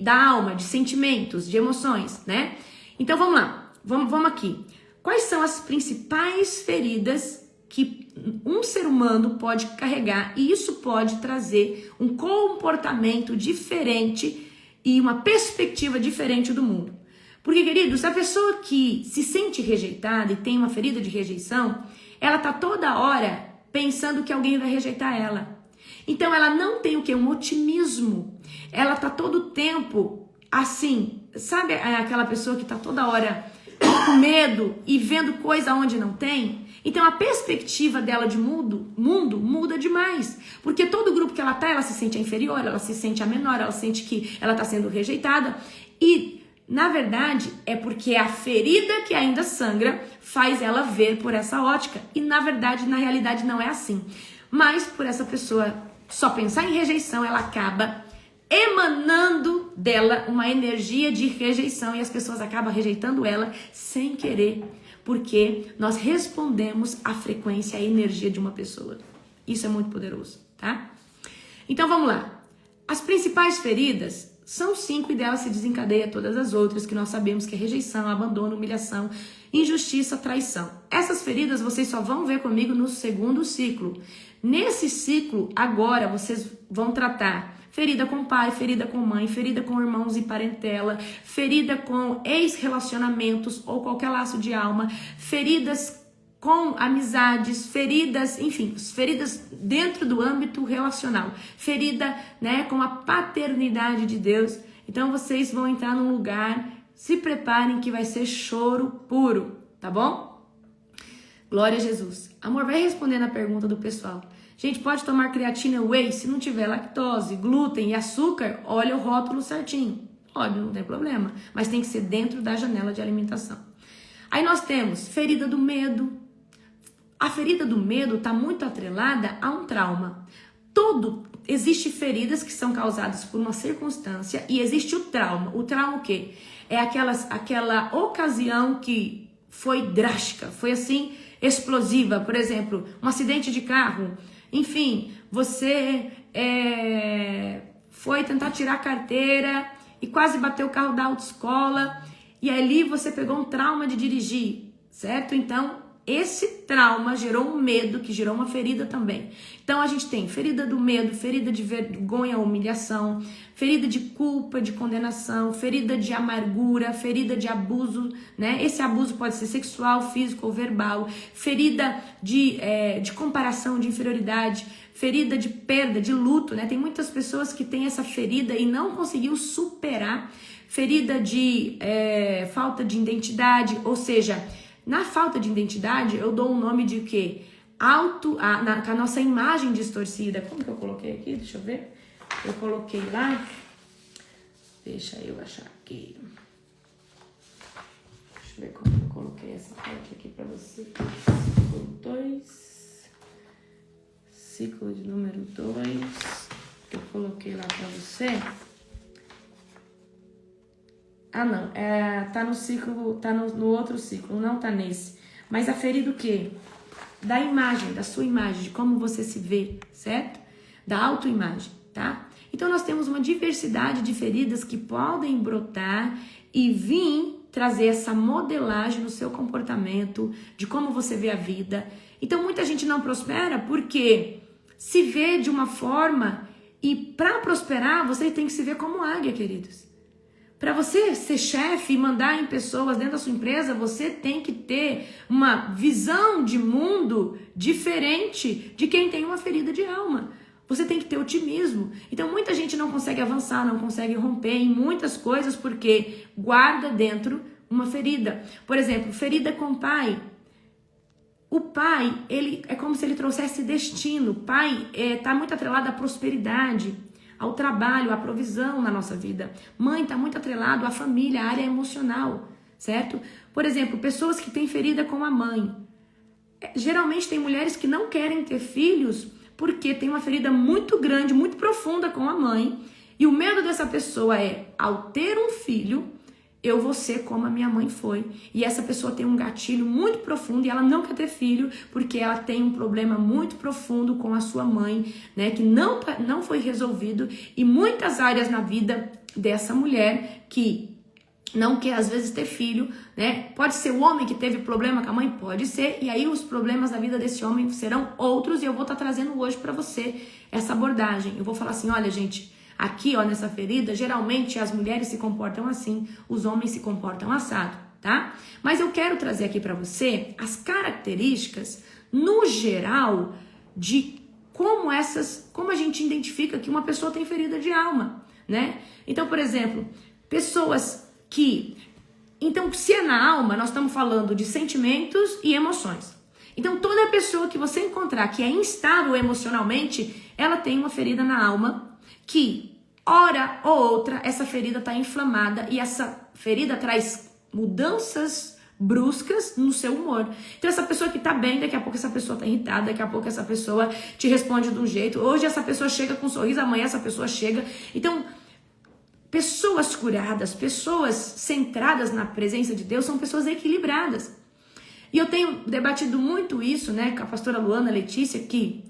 da alma, de sentimentos, de emoções, né? Então vamos lá, vamos aqui. Quais são as principais feridas que um ser humano pode carregar e isso pode trazer um comportamento diferente e uma perspectiva diferente do mundo? Porque, queridos, a pessoa que se sente rejeitada e tem uma ferida de rejeição, ela tá toda hora pensando que alguém vai rejeitar ela. Então ela não tem o quê? Um otimismo. Ela tá todo o tempo assim, sabe aquela pessoa que tá toda hora com medo e vendo coisa onde não tem? Então a perspectiva dela de mundo muda demais. Porque todo grupo que ela tá, ela se sente a inferior, ela se sente a menor, ela sente que ela tá sendo rejeitada. E na verdade é porque a ferida que ainda sangra faz ela ver por essa ótica. E na verdade, na realidade não é assim. Mas por essa pessoa só pensar em rejeição, ela acaba emanando dela uma energia de rejeição e as pessoas acabam rejeitando ela sem querer, porque nós respondemos à frequência, à energia de uma pessoa. Isso é muito poderoso, tá? Então vamos lá. As principais feridas são 5 e delas se desencadeia todas as outras que nós sabemos que é rejeição, abandono, humilhação, injustiça, traição. Essas feridas vocês só vão ver comigo no segundo ciclo. Nesse ciclo, agora, vocês vão tratar ferida com pai, ferida com mãe, ferida com irmãos e parentela, ferida com ex-relacionamentos ou qualquer laço de alma, feridas com amizades, feridas, enfim, feridas dentro do âmbito relacional, ferida, né, com a paternidade de Deus. Então vocês vão entrar num lugar, se preparem que vai ser choro puro, tá bom? Glória a Jesus. Amor, vai respondendo a pergunta do pessoal. Gente, pode tomar creatina whey se não tiver lactose, glúten e açúcar? Olha o rótulo certinho. Pode, não tem problema. Mas tem que ser dentro da janela de alimentação. Aí nós temos ferida do medo. A ferida do medo está muito atrelada a um trauma. Existem feridas que são causadas por uma circunstância e existe o trauma. O trauma o quê? É aquela ocasião que foi drástica, foi assim, explosiva. Por exemplo, um acidente de carro. Enfim, você foi tentar tirar a carteira e quase bateu o carro da autoescola e ali você pegou um trauma de dirigir, certo? Então, esse trauma gerou um medo, que gerou uma ferida também. Então, a gente tem ferida do medo, ferida de vergonha, humilhação, ferida de culpa, de condenação, ferida de amargura, ferida de abuso, né? Esse abuso pode ser sexual, físico ou verbal, ferida de comparação, de inferioridade, ferida de perda, de luto, né? Tem muitas pessoas que têm essa ferida e não conseguiu superar, ferida de falta de identidade, ou seja, na falta de identidade, eu dou um nome de quê? Com a nossa imagem distorcida. Como que eu coloquei aqui? Deixa eu ver. Eu coloquei lá. Deixa eu achar aqui. Deixa eu ver como eu coloquei essa parte aqui pra você. Ciclo 2. Ciclo de número 2. Eu coloquei lá pra você. Ah, não, tá no ciclo, tá no outro ciclo, não tá nesse. Mas a ferida o quê? Da imagem, da sua imagem, de como você se vê, certo? Da autoimagem, tá? Então nós temos uma diversidade de feridas que podem brotar e vir trazer essa modelagem no seu comportamento, de como você vê a vida. Então muita gente não prospera porque se vê de uma forma e para prosperar você tem que se ver como águia, queridos. Para você ser chefe e mandar em pessoas dentro da sua empresa, você tem que ter uma visão de mundo diferente de quem tem uma ferida de alma. Você tem que ter otimismo. Então muita gente não consegue avançar, não consegue romper em muitas coisas porque guarda dentro uma ferida. Por exemplo, ferida com o pai. O pai, ele é como se ele trouxesse destino. O pai está muito atrelado à prosperidade, ao trabalho, à provisão na nossa vida. Mãe está muito atrelado à família, à área emocional, certo? Por exemplo, pessoas que têm ferida com a mãe. Geralmente tem mulheres que não querem ter filhos porque tem uma ferida muito grande, muito profunda com a mãe. E o medo dessa pessoa é, ao ter um filho, eu vou ser como a minha mãe foi. E essa pessoa tem um gatilho muito profundo e ela não quer ter filho porque ela tem um problema muito profundo com a sua mãe, né, que não foi resolvido, e muitas áreas na vida dessa mulher que não quer às vezes ter filho, né? Pode ser o homem que teve problema com a mãe? Pode ser, e aí os problemas da vida desse homem serão outros, e eu vou estar trazendo hoje para você essa abordagem. Eu vou falar assim, olha gente, aqui ó, nessa ferida, geralmente as mulheres se comportam assim, os homens se comportam assado, tá? Mas eu quero trazer aqui para você as características, no geral, de como a gente identifica que uma pessoa tem ferida de alma, né? Então, por exemplo, pessoas que... Então, se é na alma, nós estamos falando de sentimentos e emoções. Então, toda pessoa que você encontrar que é instável emocionalmente, ela tem uma ferida na alma que, hora ou outra, essa ferida está inflamada e essa ferida traz mudanças bruscas no seu humor. Então, essa pessoa que tá bem, daqui a pouco essa pessoa tá irritada, daqui a pouco essa pessoa te responde de um jeito. Hoje essa pessoa chega com um sorriso, amanhã essa pessoa chega. Então, pessoas curadas, pessoas centradas na presença de Deus são pessoas equilibradas. E eu tenho debatido muito isso, né, com a pastora Luana Letícia, que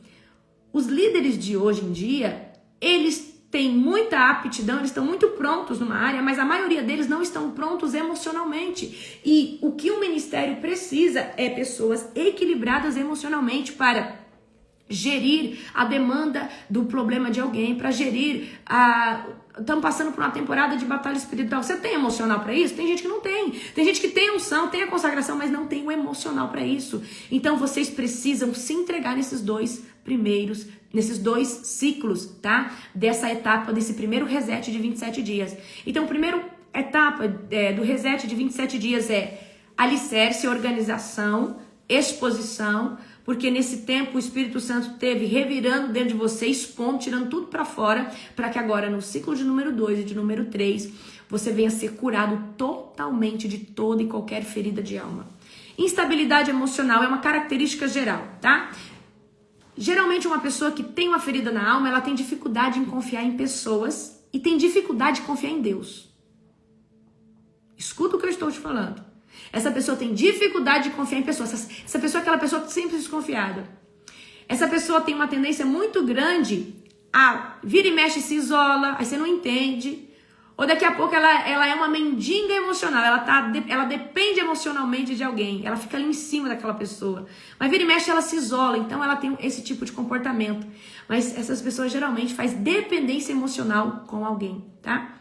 os líderes de hoje em dia, eles têm muita aptidão, eles estão muito prontos numa área, mas a maioria deles não estão prontos emocionalmente. E o que o ministério precisa é pessoas equilibradas emocionalmente para gerir a demanda do problema de alguém, para gerir Estamos passando por uma temporada de batalha espiritual. Você tem emocional para isso? Tem gente que não tem. Tem gente que tem unção, tem a consagração, mas não tem o emocional para isso. Então vocês precisam se entregar nesses dois ciclos, tá? Dessa etapa, desse primeiro reset de 27 dias. Então, a primeira etapa do reset de 27 dias é alicerce, organização, exposição, porque nesse tempo o Espírito Santo esteve revirando dentro de você, expondo, tirando tudo para fora, para que agora no ciclo de número 2 e de número 3, você venha ser curado totalmente de toda e qualquer ferida de alma. Instabilidade emocional é uma característica geral, tá? Geralmente uma pessoa que tem uma ferida na alma, ela tem dificuldade em confiar em pessoas e tem dificuldade de confiar em Deus. Escuta o que eu estou te falando. Essa pessoa tem dificuldade de confiar em pessoas. Essa pessoa é aquela pessoa sempre desconfiada. Essa pessoa tem uma tendência muito grande a vira e mexe, se isola, aí você não entende. Ou daqui a pouco ela é uma mendiga emocional, ela depende emocionalmente de alguém, ela fica ali em cima daquela pessoa. Mas vira e mexe, ela se isola, então ela tem esse tipo de comportamento. Mas essas pessoas geralmente fazem dependência emocional com alguém, tá?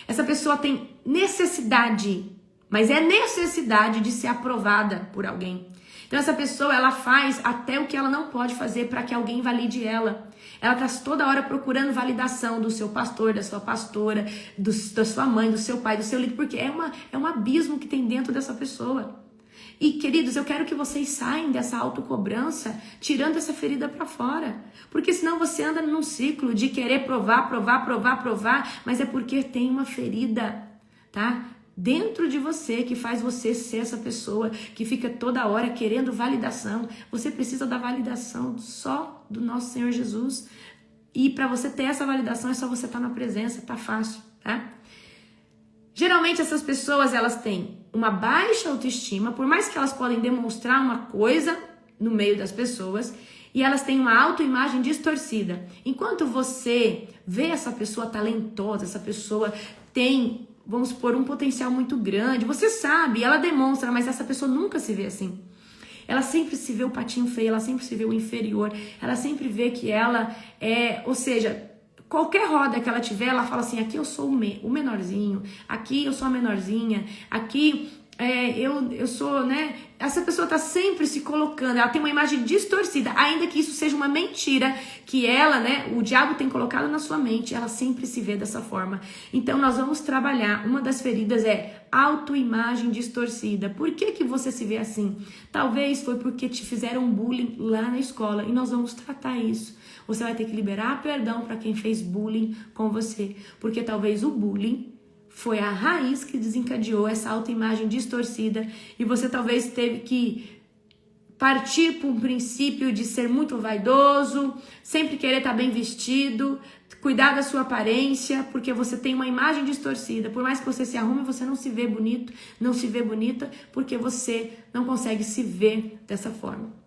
Essa pessoa tem necessidade, mas é necessidade de ser aprovada por alguém. Então essa pessoa, ela faz até o que ela não pode fazer para que alguém valide ela. Ela está toda hora procurando validação do seu pastor, da sua pastora, da sua mãe, do seu pai, do seu líder, porque é um abismo que tem dentro dessa pessoa. E, queridos, eu quero que vocês saiam dessa autocobrança, tirando essa ferida para fora. Porque senão você anda num ciclo de querer provar, mas é porque tem uma ferida, tá? Dentro de você, que faz você ser essa pessoa que fica toda hora querendo validação. Você precisa da validação só do nosso Senhor Jesus. E para você ter essa validação é só você estar na presença, tá fácil, tá? Geralmente essas pessoas, elas têm uma baixa autoestima, por mais que elas podem demonstrar uma coisa no meio das pessoas, e elas têm uma autoimagem distorcida. Enquanto você vê essa pessoa talentosa, essa pessoa tem, vamos supor, um potencial muito grande, você sabe, ela demonstra, mas essa pessoa nunca se vê assim. Ela sempre se vê o patinho feio, ela sempre se vê o inferior, ela sempre vê que ela é, ou seja, qualquer roda que ela tiver, ela fala assim, aqui eu sou o menorzinho, aqui eu sou a menorzinha, aqui eu sou, né? Essa pessoa tá sempre se colocando, ela tem uma imagem distorcida, ainda que isso seja uma mentira que ela, né, o diabo tem colocado na sua mente, ela sempre se vê dessa forma. Então nós vamos trabalhar, uma das feridas é autoimagem distorcida. Por que você se vê assim? Talvez foi porque te fizeram bullying lá na escola e nós vamos tratar isso. Você vai ter que liberar perdão para quem fez bullying com você, porque talvez o bullying foi a raiz que desencadeou essa autoimagem distorcida e você talvez teve que partir para um princípio de ser muito vaidoso, sempre querer estar bem vestido, cuidar da sua aparência, porque você tem uma imagem distorcida. Por mais que você se arrume, você não se vê bonito, não se vê bonita, porque você não consegue se ver dessa forma.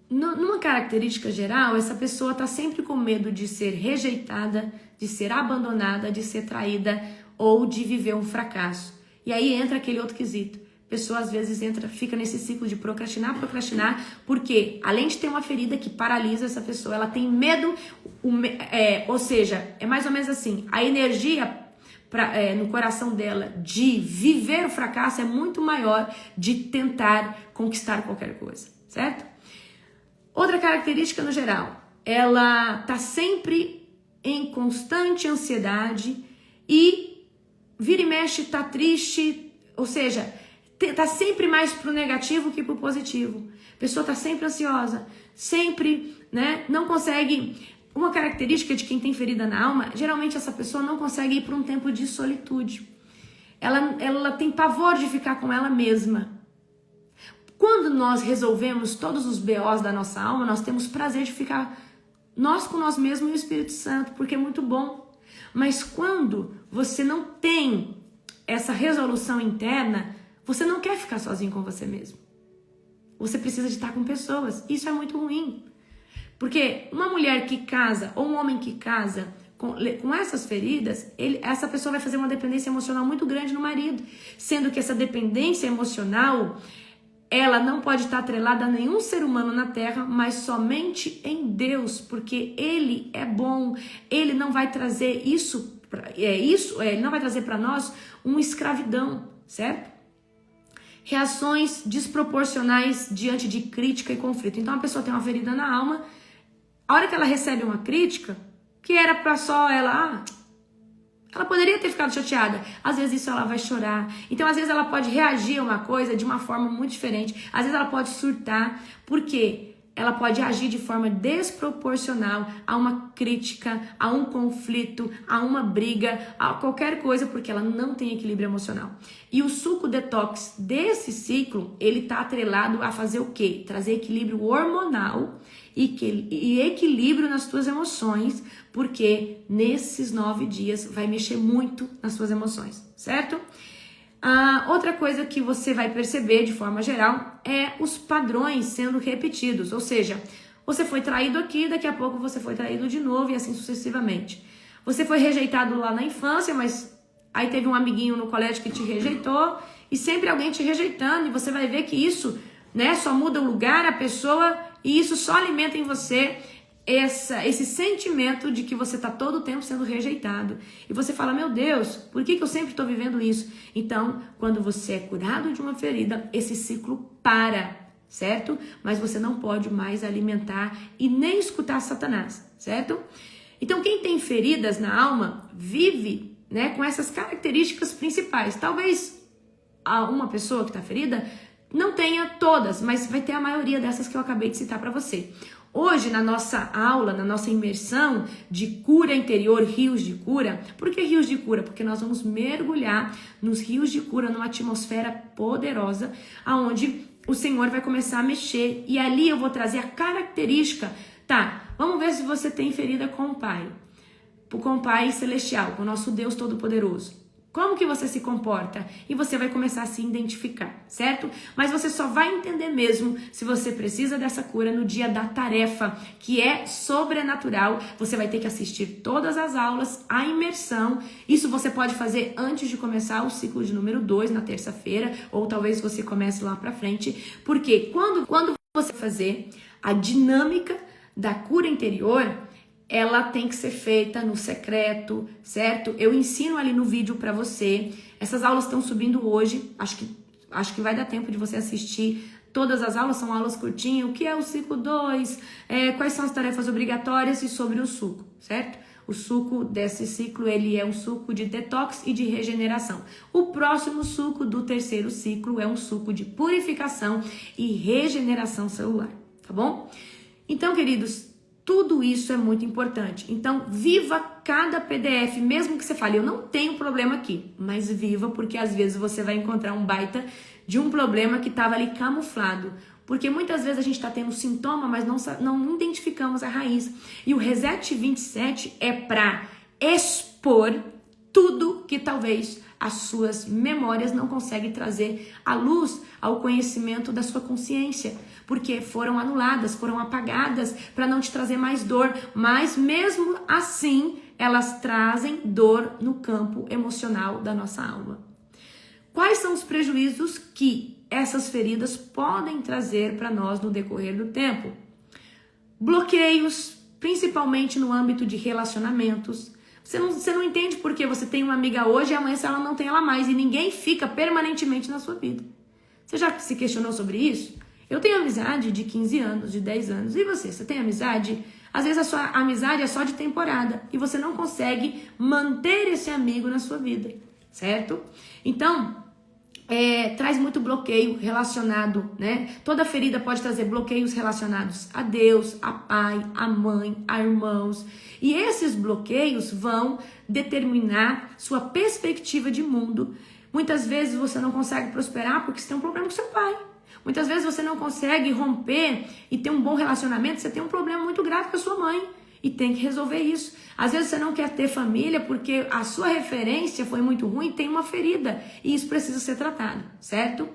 Numa característica geral, essa pessoa está sempre com medo de ser rejeitada, de ser abandonada, de ser traída ou de viver um fracasso. E aí entra aquele outro quesito. A pessoa às vezes fica nesse ciclo de procrastinar, porque além de ter uma ferida que paralisa essa pessoa, ela tem medo, ou seja, é mais ou menos assim, a energia no coração dela de viver o fracasso é muito maior de tentar conquistar qualquer coisa, certo? Outra característica no geral, ela tá sempre em constante ansiedade e vira e mexe, tá triste, ou seja, tá sempre mais pro negativo que pro positivo. A pessoa tá sempre ansiosa, sempre, né, não consegue. Uma característica de quem tem ferida na alma, geralmente essa pessoa não consegue ir para um tempo de solitude. Ela tem pavor de ficar com ela mesma. Quando nós resolvemos todos os BOs da nossa alma, nós temos prazer de ficar nós com nós mesmos e o Espírito Santo, porque é muito bom. Mas quando você não tem essa resolução interna, você não quer ficar sozinho com você mesmo. Você precisa de estar com pessoas. Isso é muito ruim. Porque uma mulher que casa ou um homem que casa com essas feridas, essa pessoa vai fazer uma dependência emocional muito grande no marido. Sendo que essa dependência emocional, ela não pode estar atrelada a nenhum ser humano na Terra, mas somente em Deus, porque Ele é bom. Ele não vai trazer ele não vai trazer para nós uma escravidão, certo? Reações desproporcionais diante de crítica e conflito. Então a pessoa tem uma ferida na alma, a hora que ela recebe uma crítica, que era para só ela poderia ter ficado chateada. Às vezes isso ela vai chorar. Então, às vezes ela pode reagir a uma coisa de uma forma muito diferente. Às vezes ela pode surtar. Por quê? Ela pode agir de forma desproporcional a uma crítica, a um conflito, a uma briga, a qualquer coisa, porque ela não tem equilíbrio emocional. E o suco detox desse ciclo, ele tá atrelado a fazer o quê? Trazer equilíbrio hormonal e equilíbrio nas tuas emoções, porque nesses 9 dias vai mexer muito nas suas emoções, certo? Outra coisa que você vai perceber de forma geral é os padrões sendo repetidos, ou seja, você foi traído aqui, daqui a pouco você foi traído de novo e assim sucessivamente. Você foi rejeitado lá na infância, mas aí teve um amiguinho no colégio que te rejeitou e sempre alguém te rejeitando e você vai ver que isso, né, só muda o lugar, a pessoa, e isso só alimenta em você esse sentimento de que você está todo o tempo sendo rejeitado. E você fala, meu Deus, por que eu sempre estou vivendo isso? Então, quando você é curado de uma ferida, esse ciclo para, certo? Mas você não pode mais alimentar e nem escutar Satanás, certo? Então, quem tem feridas na alma vive, né, com essas características principais. Talvez uma pessoa que está ferida não tenha todas, mas vai ter a maioria dessas que eu acabei de citar para você. Hoje, na nossa aula, na nossa imersão de cura interior, rios de cura. Por que rios de cura? Porque nós vamos mergulhar nos rios de cura, numa atmosfera poderosa, aonde o Senhor vai começar a mexer. E ali eu vou trazer a característica. Tá, vamos ver se você tem ferida com o Pai Celestial, com o nosso Deus Todo-Poderoso. Como que você se comporta? E você vai começar a se identificar, certo? Mas você só vai entender mesmo se você precisa dessa cura no dia da tarefa, que é sobrenatural. Você vai ter que assistir todas as aulas, a imersão. Isso você pode fazer antes de começar o ciclo de número 2, na terça-feira, ou talvez você comece lá pra frente. Porque quando você fazer a dinâmica da cura interior, ela tem que ser feita no secreto, certo? Eu ensino ali no vídeo pra você. Essas aulas estão subindo hoje. Acho que vai dar tempo de você assistir. Todas as aulas são aulas curtinhas. O que é o ciclo 2? Quais são as tarefas obrigatórias e sobre o suco, certo? O suco desse ciclo, ele é um suco de detox e de regeneração. O próximo suco do terceiro ciclo é um suco de purificação e regeneração celular, tá bom? Então, queridos, tudo isso é muito importante. Então, viva cada PDF, mesmo que você fale, eu não tenho problema aqui, mas viva, porque às vezes você vai encontrar um baita de um problema que estava ali camuflado. Porque muitas vezes a gente está tendo sintoma, mas não identificamos a raiz. E o Reset 27 é para expor tudo que talvez as suas memórias não conseguem trazer à luz, ao conhecimento da sua consciência. Porque foram anuladas, foram apagadas para não te trazer mais dor. Mas mesmo assim, elas trazem dor no campo emocional da nossa alma. Quais são os prejuízos que essas feridas podem trazer para nós no decorrer do tempo? Bloqueios, principalmente no âmbito de relacionamentos. Você não entende porque você tem uma amiga hoje e amanhã ela não tem ela mais. E ninguém fica permanentemente na sua vida. Você já se questionou sobre isso? Eu tenho amizade de 15 anos, de 10 anos. E você? Você tem amizade? Às vezes a sua amizade é só de temporada. E você não consegue manter esse amigo na sua vida. Certo? Então, traz muito bloqueio relacionado, né? Toda ferida pode trazer bloqueios relacionados a Deus, a pai, a mãe, a irmãos. E esses bloqueios vão determinar sua perspectiva de mundo. Muitas vezes você não consegue prosperar porque você tem um problema com seu pai. Muitas vezes você não consegue romper e ter um bom relacionamento, você tem um problema muito grave com a sua mãe. E tem que resolver isso. Às vezes você não quer ter família porque a sua referência foi muito ruim, tem uma ferida. E isso precisa ser tratado, certo?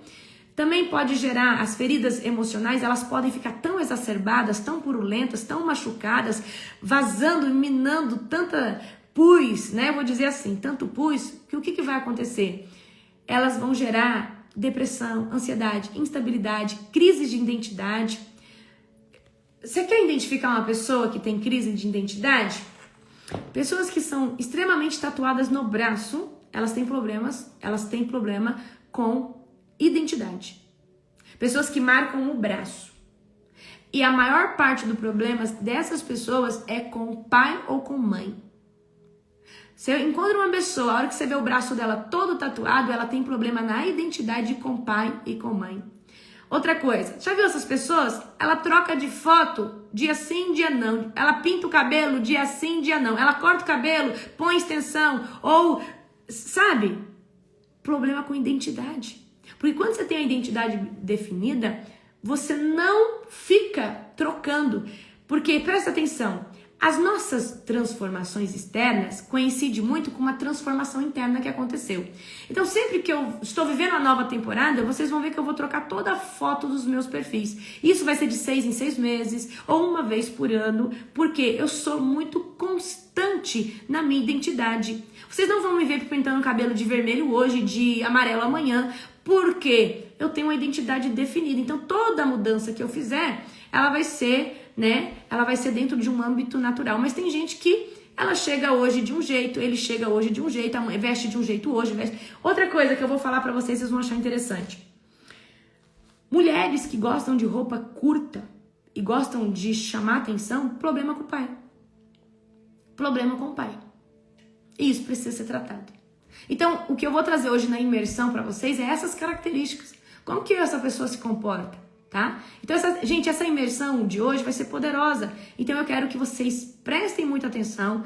Também pode gerar, as feridas emocionais, elas podem ficar tão exacerbadas, tão purulentas, tão machucadas, vazando e minando tanta pus, né? Eu vou dizer assim, tanto pus, que o que vai acontecer? Elas vão gerar depressão, ansiedade, instabilidade, crises de identidade. Você quer identificar uma pessoa que tem crise de identidade? Pessoas que são extremamente tatuadas no braço, elas têm problema com identidade. Pessoas que marcam o braço. E a maior parte do problema dessas pessoas é com pai ou com mãe. Você encontra uma pessoa, a hora que você vê o braço dela todo tatuado, ela tem problema na identidade com pai e com mãe. Outra coisa, já viu essas pessoas? Ela troca de foto dia sim, dia não. Ela pinta o cabelo dia sim, dia não. Ela corta o cabelo, põe extensão ou, sabe? Problema com identidade. Porque quando você tem a identidade definida, você não fica trocando. Porque, presta atenção, as nossas transformações externas coincidem muito com uma transformação interna que aconteceu. Então, sempre que eu estou vivendo uma nova temporada, vocês vão ver que eu vou trocar toda a foto dos meus perfis. Isso vai ser de 6 em 6 meses ou uma vez por ano, porque eu sou muito constante na minha identidade. Vocês não vão me ver pintando o cabelo de vermelho hoje, de amarelo amanhã, porque eu tenho uma identidade definida. Então, toda mudança que eu fizer, ela vai ser, né? Ela vai ser dentro de um âmbito natural. Mas tem gente que ela chega hoje de um jeito, ele chega hoje de um jeito, veste de um jeito hoje, veste. Outra coisa que eu vou falar pra vocês vão achar interessante. Mulheres que gostam de roupa curta e gostam de chamar atenção, problema com o pai. Problema com o pai. E isso precisa ser tratado. Então, o que eu vou trazer hoje na imersão pra vocês é essas características. Como que essa pessoa se comporta? Tá? Então, essa imersão de hoje vai ser poderosa. Então, eu quero que vocês prestem muita atenção.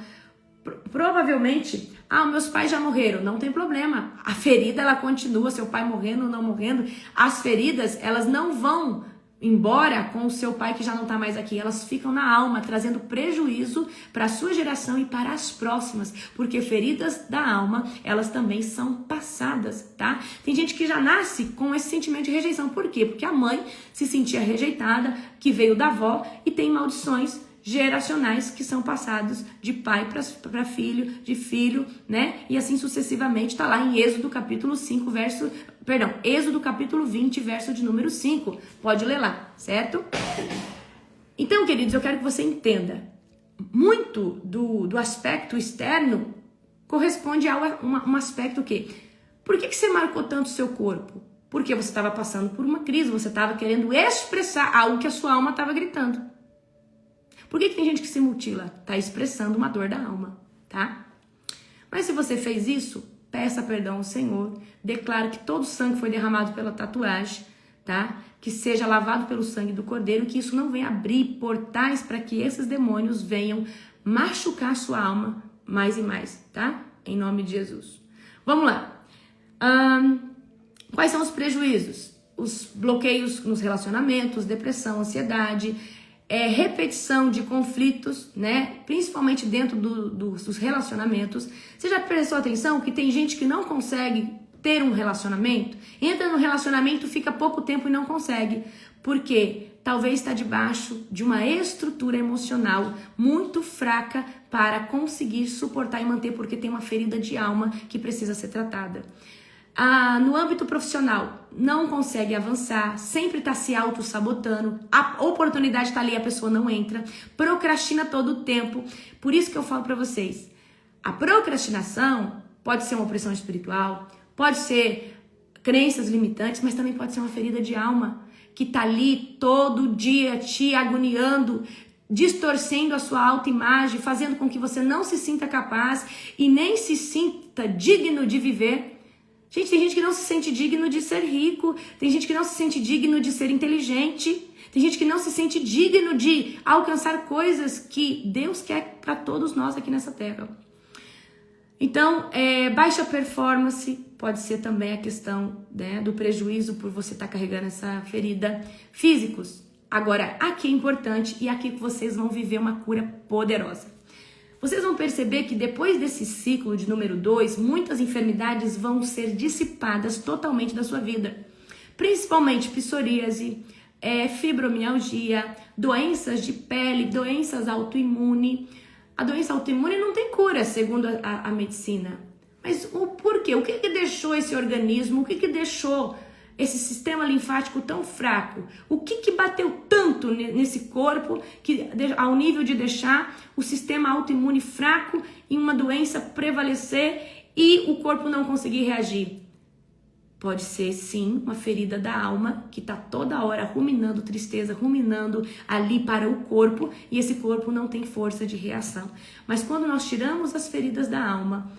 Provavelmente, meus pais já morreram. Não tem problema. A ferida, ela continua. Seu pai morrendo ou não morrendo. As feridas, elas não vão embora com o seu pai que já não está mais aqui. Elas ficam na alma, trazendo prejuízo para a sua geração e para as próximas. Porque feridas da alma, elas também são passadas, tá? Tem gente que já nasce com esse sentimento de rejeição. Por quê? Porque a mãe se sentia rejeitada, que veio da avó, e tem maldições geracionais que são passados de pai para filho, de filho, né? E assim sucessivamente. Está lá em Êxodo capítulo 5, Êxodo capítulo 20, verso de número 5. Pode ler lá, certo? Então, queridos, eu quero que você entenda. Muito do aspecto externo corresponde a um aspecto que... Por que você marcou tanto o seu corpo? Porque você estava passando por uma crise, você estava querendo expressar algo que a sua alma estava gritando. Por que tem gente que se mutila? Está expressando uma dor da alma, tá? Mas se você fez isso, peça perdão ao Senhor, declare que todo o sangue foi derramado pela tatuagem, tá? Que seja lavado pelo sangue do Cordeiro, que isso não venha abrir portais para que esses demônios venham machucar sua alma mais e mais, tá? Em nome de Jesus. Vamos lá. Quais são os prejuízos? Os bloqueios nos relacionamentos, depressão, ansiedade, repetição de conflitos, né? Principalmente dentro dos relacionamentos. Você já prestou atenção que tem gente que não consegue ter um relacionamento? Entra no relacionamento, fica pouco tempo e não consegue. Por quê? Talvez está debaixo de uma estrutura emocional muito fraca para conseguir suportar e manter, porque tem uma ferida de alma que precisa ser tratada. No âmbito profissional, não consegue avançar, sempre está se auto-sabotando, a oportunidade está ali, a pessoa não entra, procrastina todo o tempo. Por isso que eu falo para vocês, a procrastinação pode ser uma opressão espiritual, pode ser crenças limitantes, mas também pode ser uma ferida de alma, que está ali todo dia te agoniando, distorcendo a sua autoimagem, fazendo com que você não se sinta capaz e nem se sinta digno de viver. Gente, tem gente que não se sente digno de ser rico, tem gente que não se sente digno de ser inteligente, tem gente que não se sente digno de alcançar coisas que Deus quer para todos nós aqui nessa terra. Então, baixa performance pode ser também a questão, né, do prejuízo por você estar carregando essa ferida. Físicos. Agora, aqui é importante e aqui que vocês vão viver uma cura poderosa. Vocês vão perceber que depois desse ciclo de número 2, muitas enfermidades vão ser dissipadas totalmente da sua vida. Principalmente psoríase, fibromialgia, doenças de pele, doenças autoimunes. A doença autoimune não tem cura, segundo a medicina. Mas o porquê? O que deixou esse organismo, o que deixou esse sistema linfático tão fraco? O que bateu tanto nesse corpo que, ao nível de deixar o sistema autoimune fraco e uma doença prevalecer e o corpo não conseguir reagir? Pode ser, sim, uma ferida da alma que está toda hora ruminando tristeza, ruminando ali para o corpo e esse corpo não tem força de reação. Mas quando nós tiramos as feridas da alma...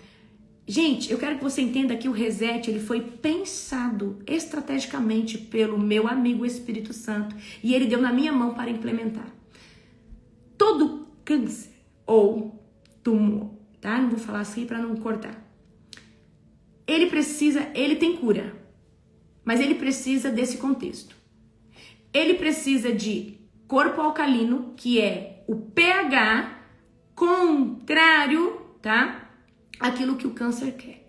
Gente, eu quero que você entenda que o reset ele foi pensado estrategicamente pelo meu amigo Espírito Santo e ele deu na minha mão para implementar. Todo câncer ou tumor, tá? Não vou falar assim para não cortar. Ele tem cura, mas ele precisa desse contexto. Ele precisa de corpo alcalino, que é o pH contrário, tá? Aquilo que o câncer quer.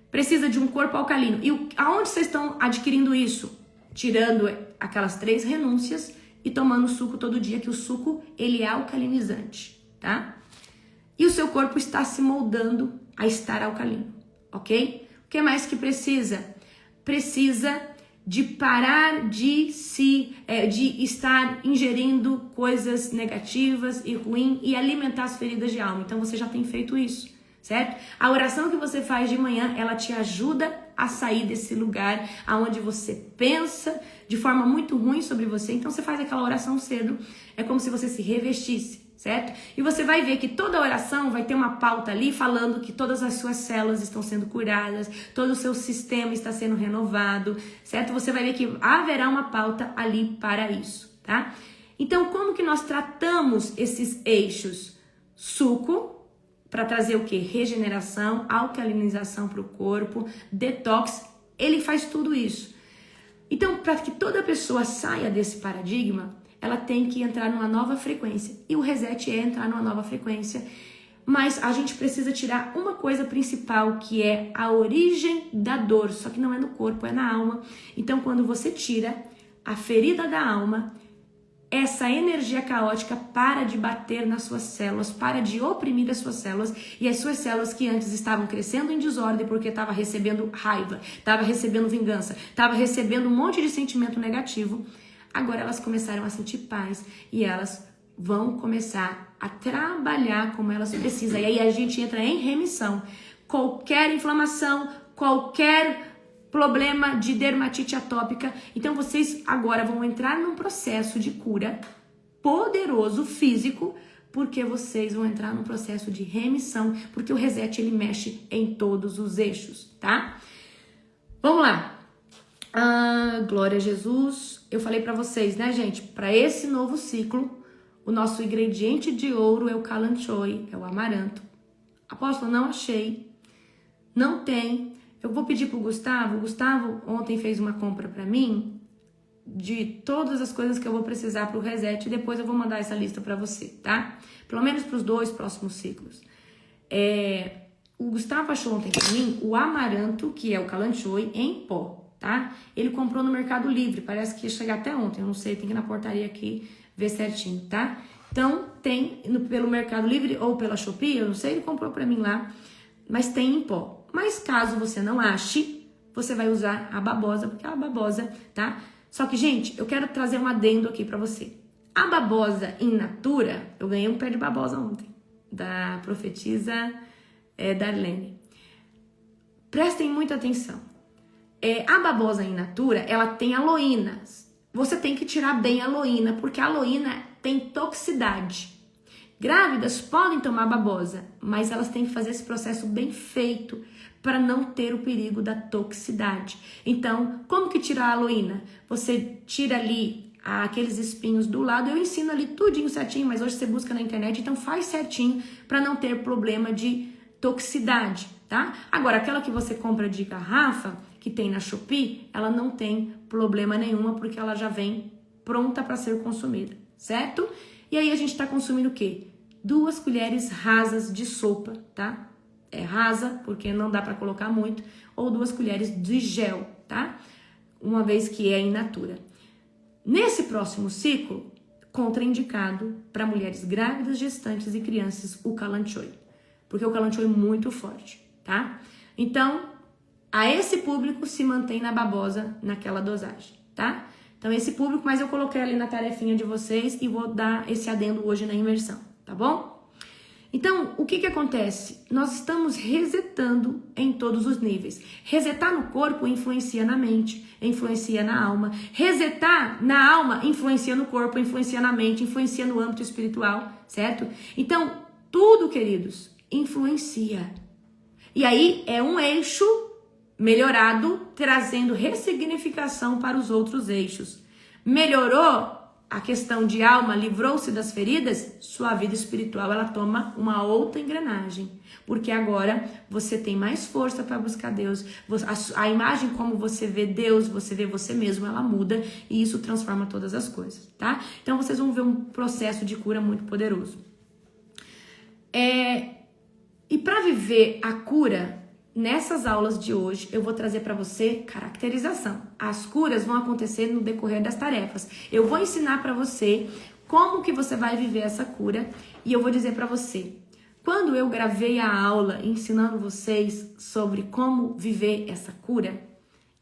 Precisa de um corpo alcalino. E aonde vocês estão adquirindo isso? Tirando aquelas 3 renúncias e tomando suco todo dia, que o suco ele é alcalinizante, tá? E o seu corpo está se moldando a estar alcalino, ok? O que mais que precisa? Precisa de parar de estar ingerindo coisas negativas e ruins e alimentar as feridas de alma. Então você já tem feito isso. Certo? A oração que você faz de manhã, ela te ajuda a sair desse lugar onde você pensa de forma muito ruim sobre você. Então você faz aquela oração cedo, é como se você se revestisse, certo? E você vai ver que toda oração vai ter uma pauta ali falando que todas as suas células estão sendo curadas, todo o seu sistema está sendo renovado, certo? Você vai ver que haverá uma pauta ali para isso, tá? Então como que nós tratamos esses eixos? Suco, para trazer o que? Regeneração, alcalinização para o corpo, detox, ele faz tudo isso. Então, para que toda pessoa saia desse paradigma, ela tem que entrar numa nova frequência. E o reset é entrar numa nova frequência. Mas a gente precisa tirar uma coisa principal, que é a origem da dor. Só que não é no corpo, é na alma. Então, quando você tira a ferida da alma, essa energia caótica para de bater nas suas células, para de oprimir as suas células, e as suas células que antes estavam crescendo em desordem porque estava recebendo raiva, estava recebendo vingança, estava recebendo um monte de sentimento negativo, agora elas começaram a sentir paz e elas vão começar a trabalhar como elas precisam. E aí a gente entra em remissão. Qualquer inflamação, qualquer problema de dermatite atópica. Então vocês agora vão entrar num processo de cura poderoso físico, porque vocês vão entrar num processo de remissão, porque o reset ele mexe em todos os eixos, tá? Vamos lá. Glória a Jesus. Eu falei pra vocês, né, gente? Para esse novo ciclo, o nosso ingrediente de ouro é o kalanchoe, é o amaranto. Apóstolo, não achei. Não tem. Eu vou pedir pro Gustavo. O Gustavo ontem fez uma compra para mim de todas as coisas que eu vou precisar pro reset. E depois eu vou mandar essa lista para você, tá? Pelo menos pros 2 próximos ciclos. O Gustavo achou ontem pra mim o amaranto, que é o Kalanchoe, em pó, tá? Ele comprou no Mercado Livre, parece que ia chegar até ontem, eu não sei, tem que ir na portaria aqui ver certinho, tá? Então, tem pelo Mercado Livre ou pela Shopee, eu não sei, ele comprou pra mim lá, mas tem em pó. Mas caso você não ache, você vai usar a babosa, porque é a babosa, tá? Só que, gente, eu quero trazer um adendo aqui pra você. A babosa in natura, eu ganhei um pé de babosa ontem, da profetisa Darlene. Prestem muita atenção. A babosa in natura, ela tem aloínas. Você tem que tirar bem a aloína, porque a aloína tem toxicidade. Grávidas podem tomar babosa, mas elas têm que fazer esse processo bem feito para não ter o perigo da toxicidade. Então, como que tira a aloína? Você tira ali aqueles espinhos do lado, eu ensino ali tudinho certinho, mas hoje você busca na internet, então faz certinho para não ter problema de toxicidade, tá? Agora, aquela que você compra de garrafa, que tem na Shopee, ela não tem problema nenhuma, porque ela já vem pronta para ser consumida, certo? E aí a gente tá consumindo o quê? 2 colheres rasas de sopa, tá? É rasa, porque não dá para colocar muito, ou 2 colheres de gel, tá? Uma vez que é in natura. Nesse próximo ciclo, contraindicado para mulheres grávidas, gestantes e crianças, o Kalanchoe, porque o Kalanchoe é muito forte, tá? Então, a esse público se mantém na babosa naquela dosagem, tá? Então, esse público, mas eu coloquei ali na tarefinha de vocês e vou dar esse adendo hoje na imersão, tá bom? Então, o que acontece? Nós estamos resetando em todos os níveis. Resetar no corpo influencia na mente, influencia na alma. Resetar na alma influencia no corpo, influencia na mente, influencia no âmbito espiritual, certo? Então, tudo, queridos, influencia. E aí, é um eixo melhorado, trazendo ressignificação para os outros eixos. Melhorou a questão de alma, livrou-se das feridas, sua vida espiritual ela toma uma outra engrenagem, porque agora você tem mais força para buscar Deus, a imagem como você vê Deus, você vê você mesmo, ela muda e isso transforma todas as coisas, tá? Então vocês vão ver um processo de cura muito poderoso. E para viver a cura, nessas aulas de hoje, eu vou trazer para você caracterização. As curas vão acontecer no decorrer das tarefas. Eu vou ensinar para você como que você vai viver essa cura e eu vou dizer para você. Quando eu gravei a aula ensinando vocês sobre como viver essa cura,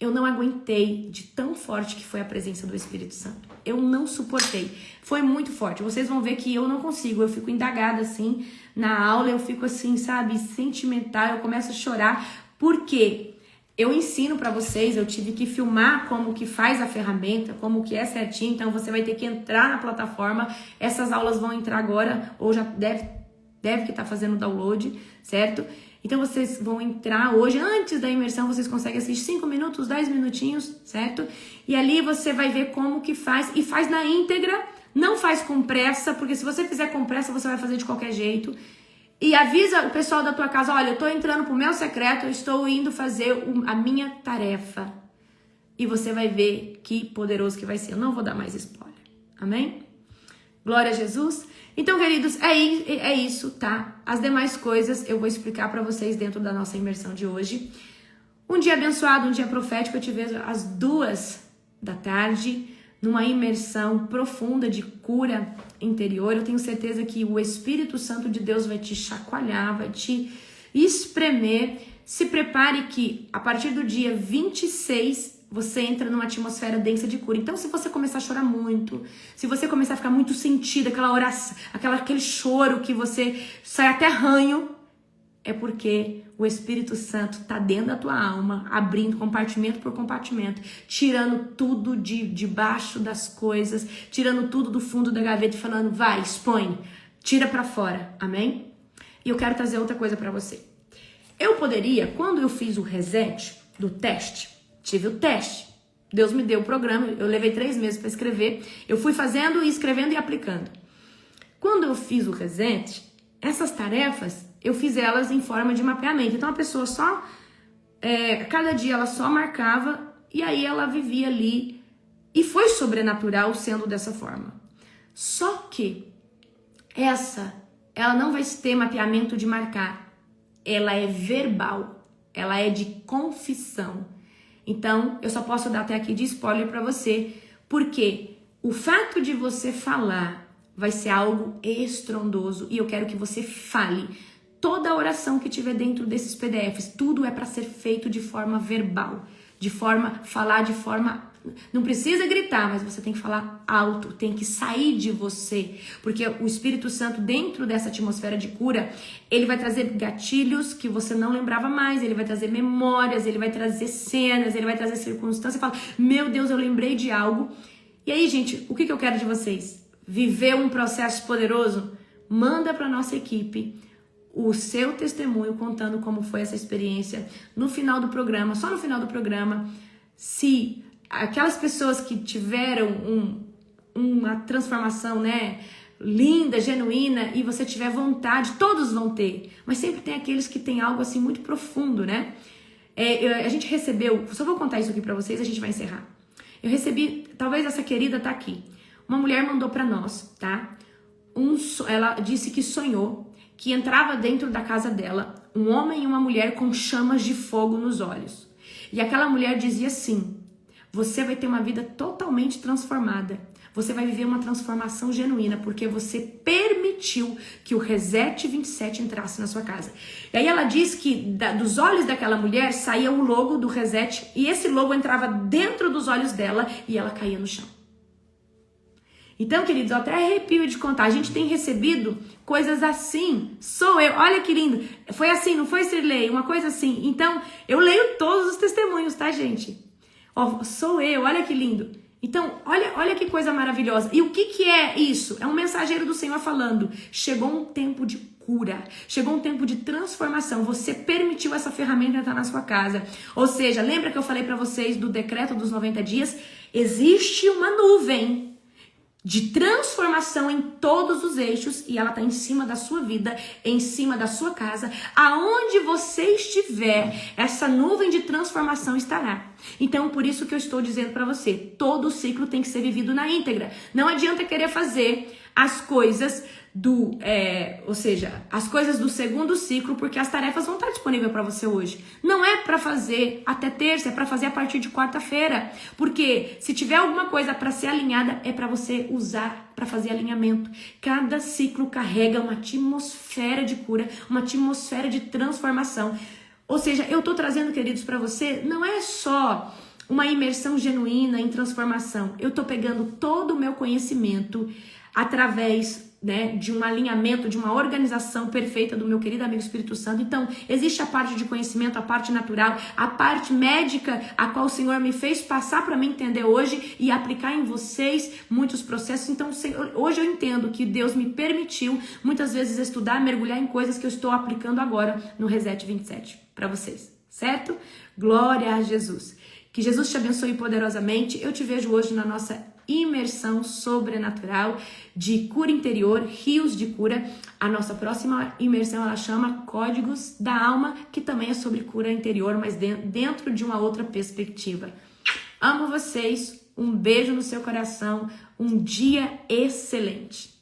eu não aguentei de tão forte que foi a presença do Espírito Santo. Eu não suportei. Foi muito forte. Vocês vão ver que eu não consigo. Eu fico indagada assim na aula. Eu fico assim, sabe, sentimental. Eu começo a chorar. Por quê? Eu ensino pra vocês. Eu tive que filmar como que faz a ferramenta, como que é certinho. Então você vai ter que entrar na plataforma. Essas aulas vão entrar agora. Ou já deve que tá fazendo download, certo? Então, vocês vão entrar hoje, antes da imersão, vocês conseguem assistir 5 minutos, 10 minutinhos, certo? E ali você vai ver como que faz, e faz na íntegra, não faz com pressa, porque se você fizer com pressa, você vai fazer de qualquer jeito. E avisa o pessoal da tua casa, olha, eu tô entrando pro meu secreto, eu estou indo fazer a minha tarefa. E você vai ver que poderoso que vai ser. Eu não vou dar mais spoiler, amém? Glória a Jesus. Então, queridos, é isso, tá? As demais coisas eu vou explicar para vocês dentro da nossa imersão de hoje. Um dia abençoado, um dia profético, eu te vejo às 14h, numa imersão profunda de cura interior. Eu tenho certeza que o Espírito Santo de Deus vai te chacoalhar, vai te espremer. Se prepare que a partir do dia 26 você entra numa atmosfera densa de cura. Então, se você começar a chorar muito, se você começar a ficar muito sentida, aquela oração, aquele choro que você sai até ranho, é porque o Espírito Santo está dentro da tua alma, abrindo compartimento por compartimento, tirando tudo de debaixo das coisas, tirando tudo do fundo da gaveta e falando, vai, expõe, tira pra fora, amém? E eu quero trazer outra coisa pra você. Eu poderia, quando eu fiz o reset do teste, tive o teste. Deus me deu o programa, eu levei 3 meses para escrever. Eu fui fazendo e escrevendo e aplicando. Quando eu fiz o reset, essas tarefas, eu fiz elas em forma de mapeamento. Então a pessoa só cada dia ela só marcava e aí ela vivia ali e foi sobrenatural sendo dessa forma. Só que ela não vai ter mapeamento de marcar, ela é verbal, ela é de confissão. Então, eu só posso dar até aqui de spoiler para você, porque o fato de você falar vai ser algo estrondoso e eu quero que você fale. Toda a oração que tiver dentro desses PDFs, tudo é para ser feito de forma verbal, falar de forma... Não precisa gritar, mas você tem que falar alto, tem que sair de você, porque o Espírito Santo, dentro dessa atmosfera de cura, ele vai trazer gatilhos que você não lembrava mais, ele vai trazer memórias, ele vai trazer cenas, ele vai trazer circunstâncias, fala, meu Deus, eu lembrei de algo. E aí, gente, o que eu quero de vocês? Viver um processo poderoso? Manda para nossa equipe o seu testemunho contando como foi essa experiência no final do programa, só no final do programa, se aquelas pessoas que tiveram uma transformação, né, linda, genuína, e você tiver vontade, todos vão ter, mas sempre tem aqueles que têm algo assim muito profundo, né? A gente recebeu, só vou contar isso aqui pra vocês, a gente vai encerrar. Eu recebi, talvez essa querida tá aqui, uma mulher mandou pra nós, tá? Ela disse que sonhou que entrava dentro da casa dela um homem e uma mulher com chamas de fogo nos olhos. E aquela mulher dizia assim: você vai ter uma vida totalmente transformada. Você vai viver uma transformação genuína, porque você permitiu que o Reset 27 entrasse na sua casa. E aí ela diz que dos olhos daquela mulher saía o logo do Reset, e esse logo entrava dentro dos olhos dela e ela caía no chão. Então, queridos, eu até arrepio de contar. A gente tem recebido coisas assim. Sou eu. Olha que lindo. Foi assim, não foi, Sirlei? Uma coisa assim. Então, eu leio todos os testemunhos, tá, gente? Ó, sou eu. Olha que lindo. Então, olha que coisa maravilhosa. E o que é isso? É um mensageiro do Senhor falando. Chegou um tempo de cura. Chegou um tempo de transformação. Você permitiu essa ferramenta entrar na sua casa. Ou seja, lembra que eu falei pra vocês do decreto dos 90 dias? Existe uma nuvem de transformação em todos os eixos e ela está em cima da sua vida, em cima da sua casa. Aonde você estiver, essa nuvem de transformação estará. Então, por isso que eu estou dizendo para você, todo o ciclo tem que ser vivido na íntegra. Não adianta querer fazer as coisas as coisas do segundo ciclo, porque as tarefas vão estar disponíveis para você hoje. Não é para fazer até terça, é para fazer a partir de quarta-feira. Porque se tiver alguma coisa para ser alinhada, é para você usar para fazer alinhamento. Cada ciclo carrega uma atmosfera de cura, uma atmosfera de transformação. Ou seja, eu tô trazendo, queridos, para você, não é só uma imersão genuína em transformação. Eu tô pegando todo o meu conhecimento através, né, de um alinhamento, de uma organização perfeita do meu querido amigo Espírito Santo. Então, existe a parte de conhecimento, a parte natural, a parte médica, a qual o Senhor me fez passar para mim entender hoje e aplicar em vocês muitos processos. Então, hoje eu entendo que Deus me permitiu, muitas vezes, estudar, mergulhar em coisas que eu estou aplicando agora no Reset 27 para vocês, certo? Glória a Jesus. Que Jesus te abençoe poderosamente. Eu te vejo hoje na nossa imersão sobrenatural de cura interior, rios de cura. A nossa próxima imersão ela chama Códigos da Alma, que também é sobre cura interior, mas dentro de uma outra perspectiva. Amo vocês, um beijo no seu coração, um dia excelente.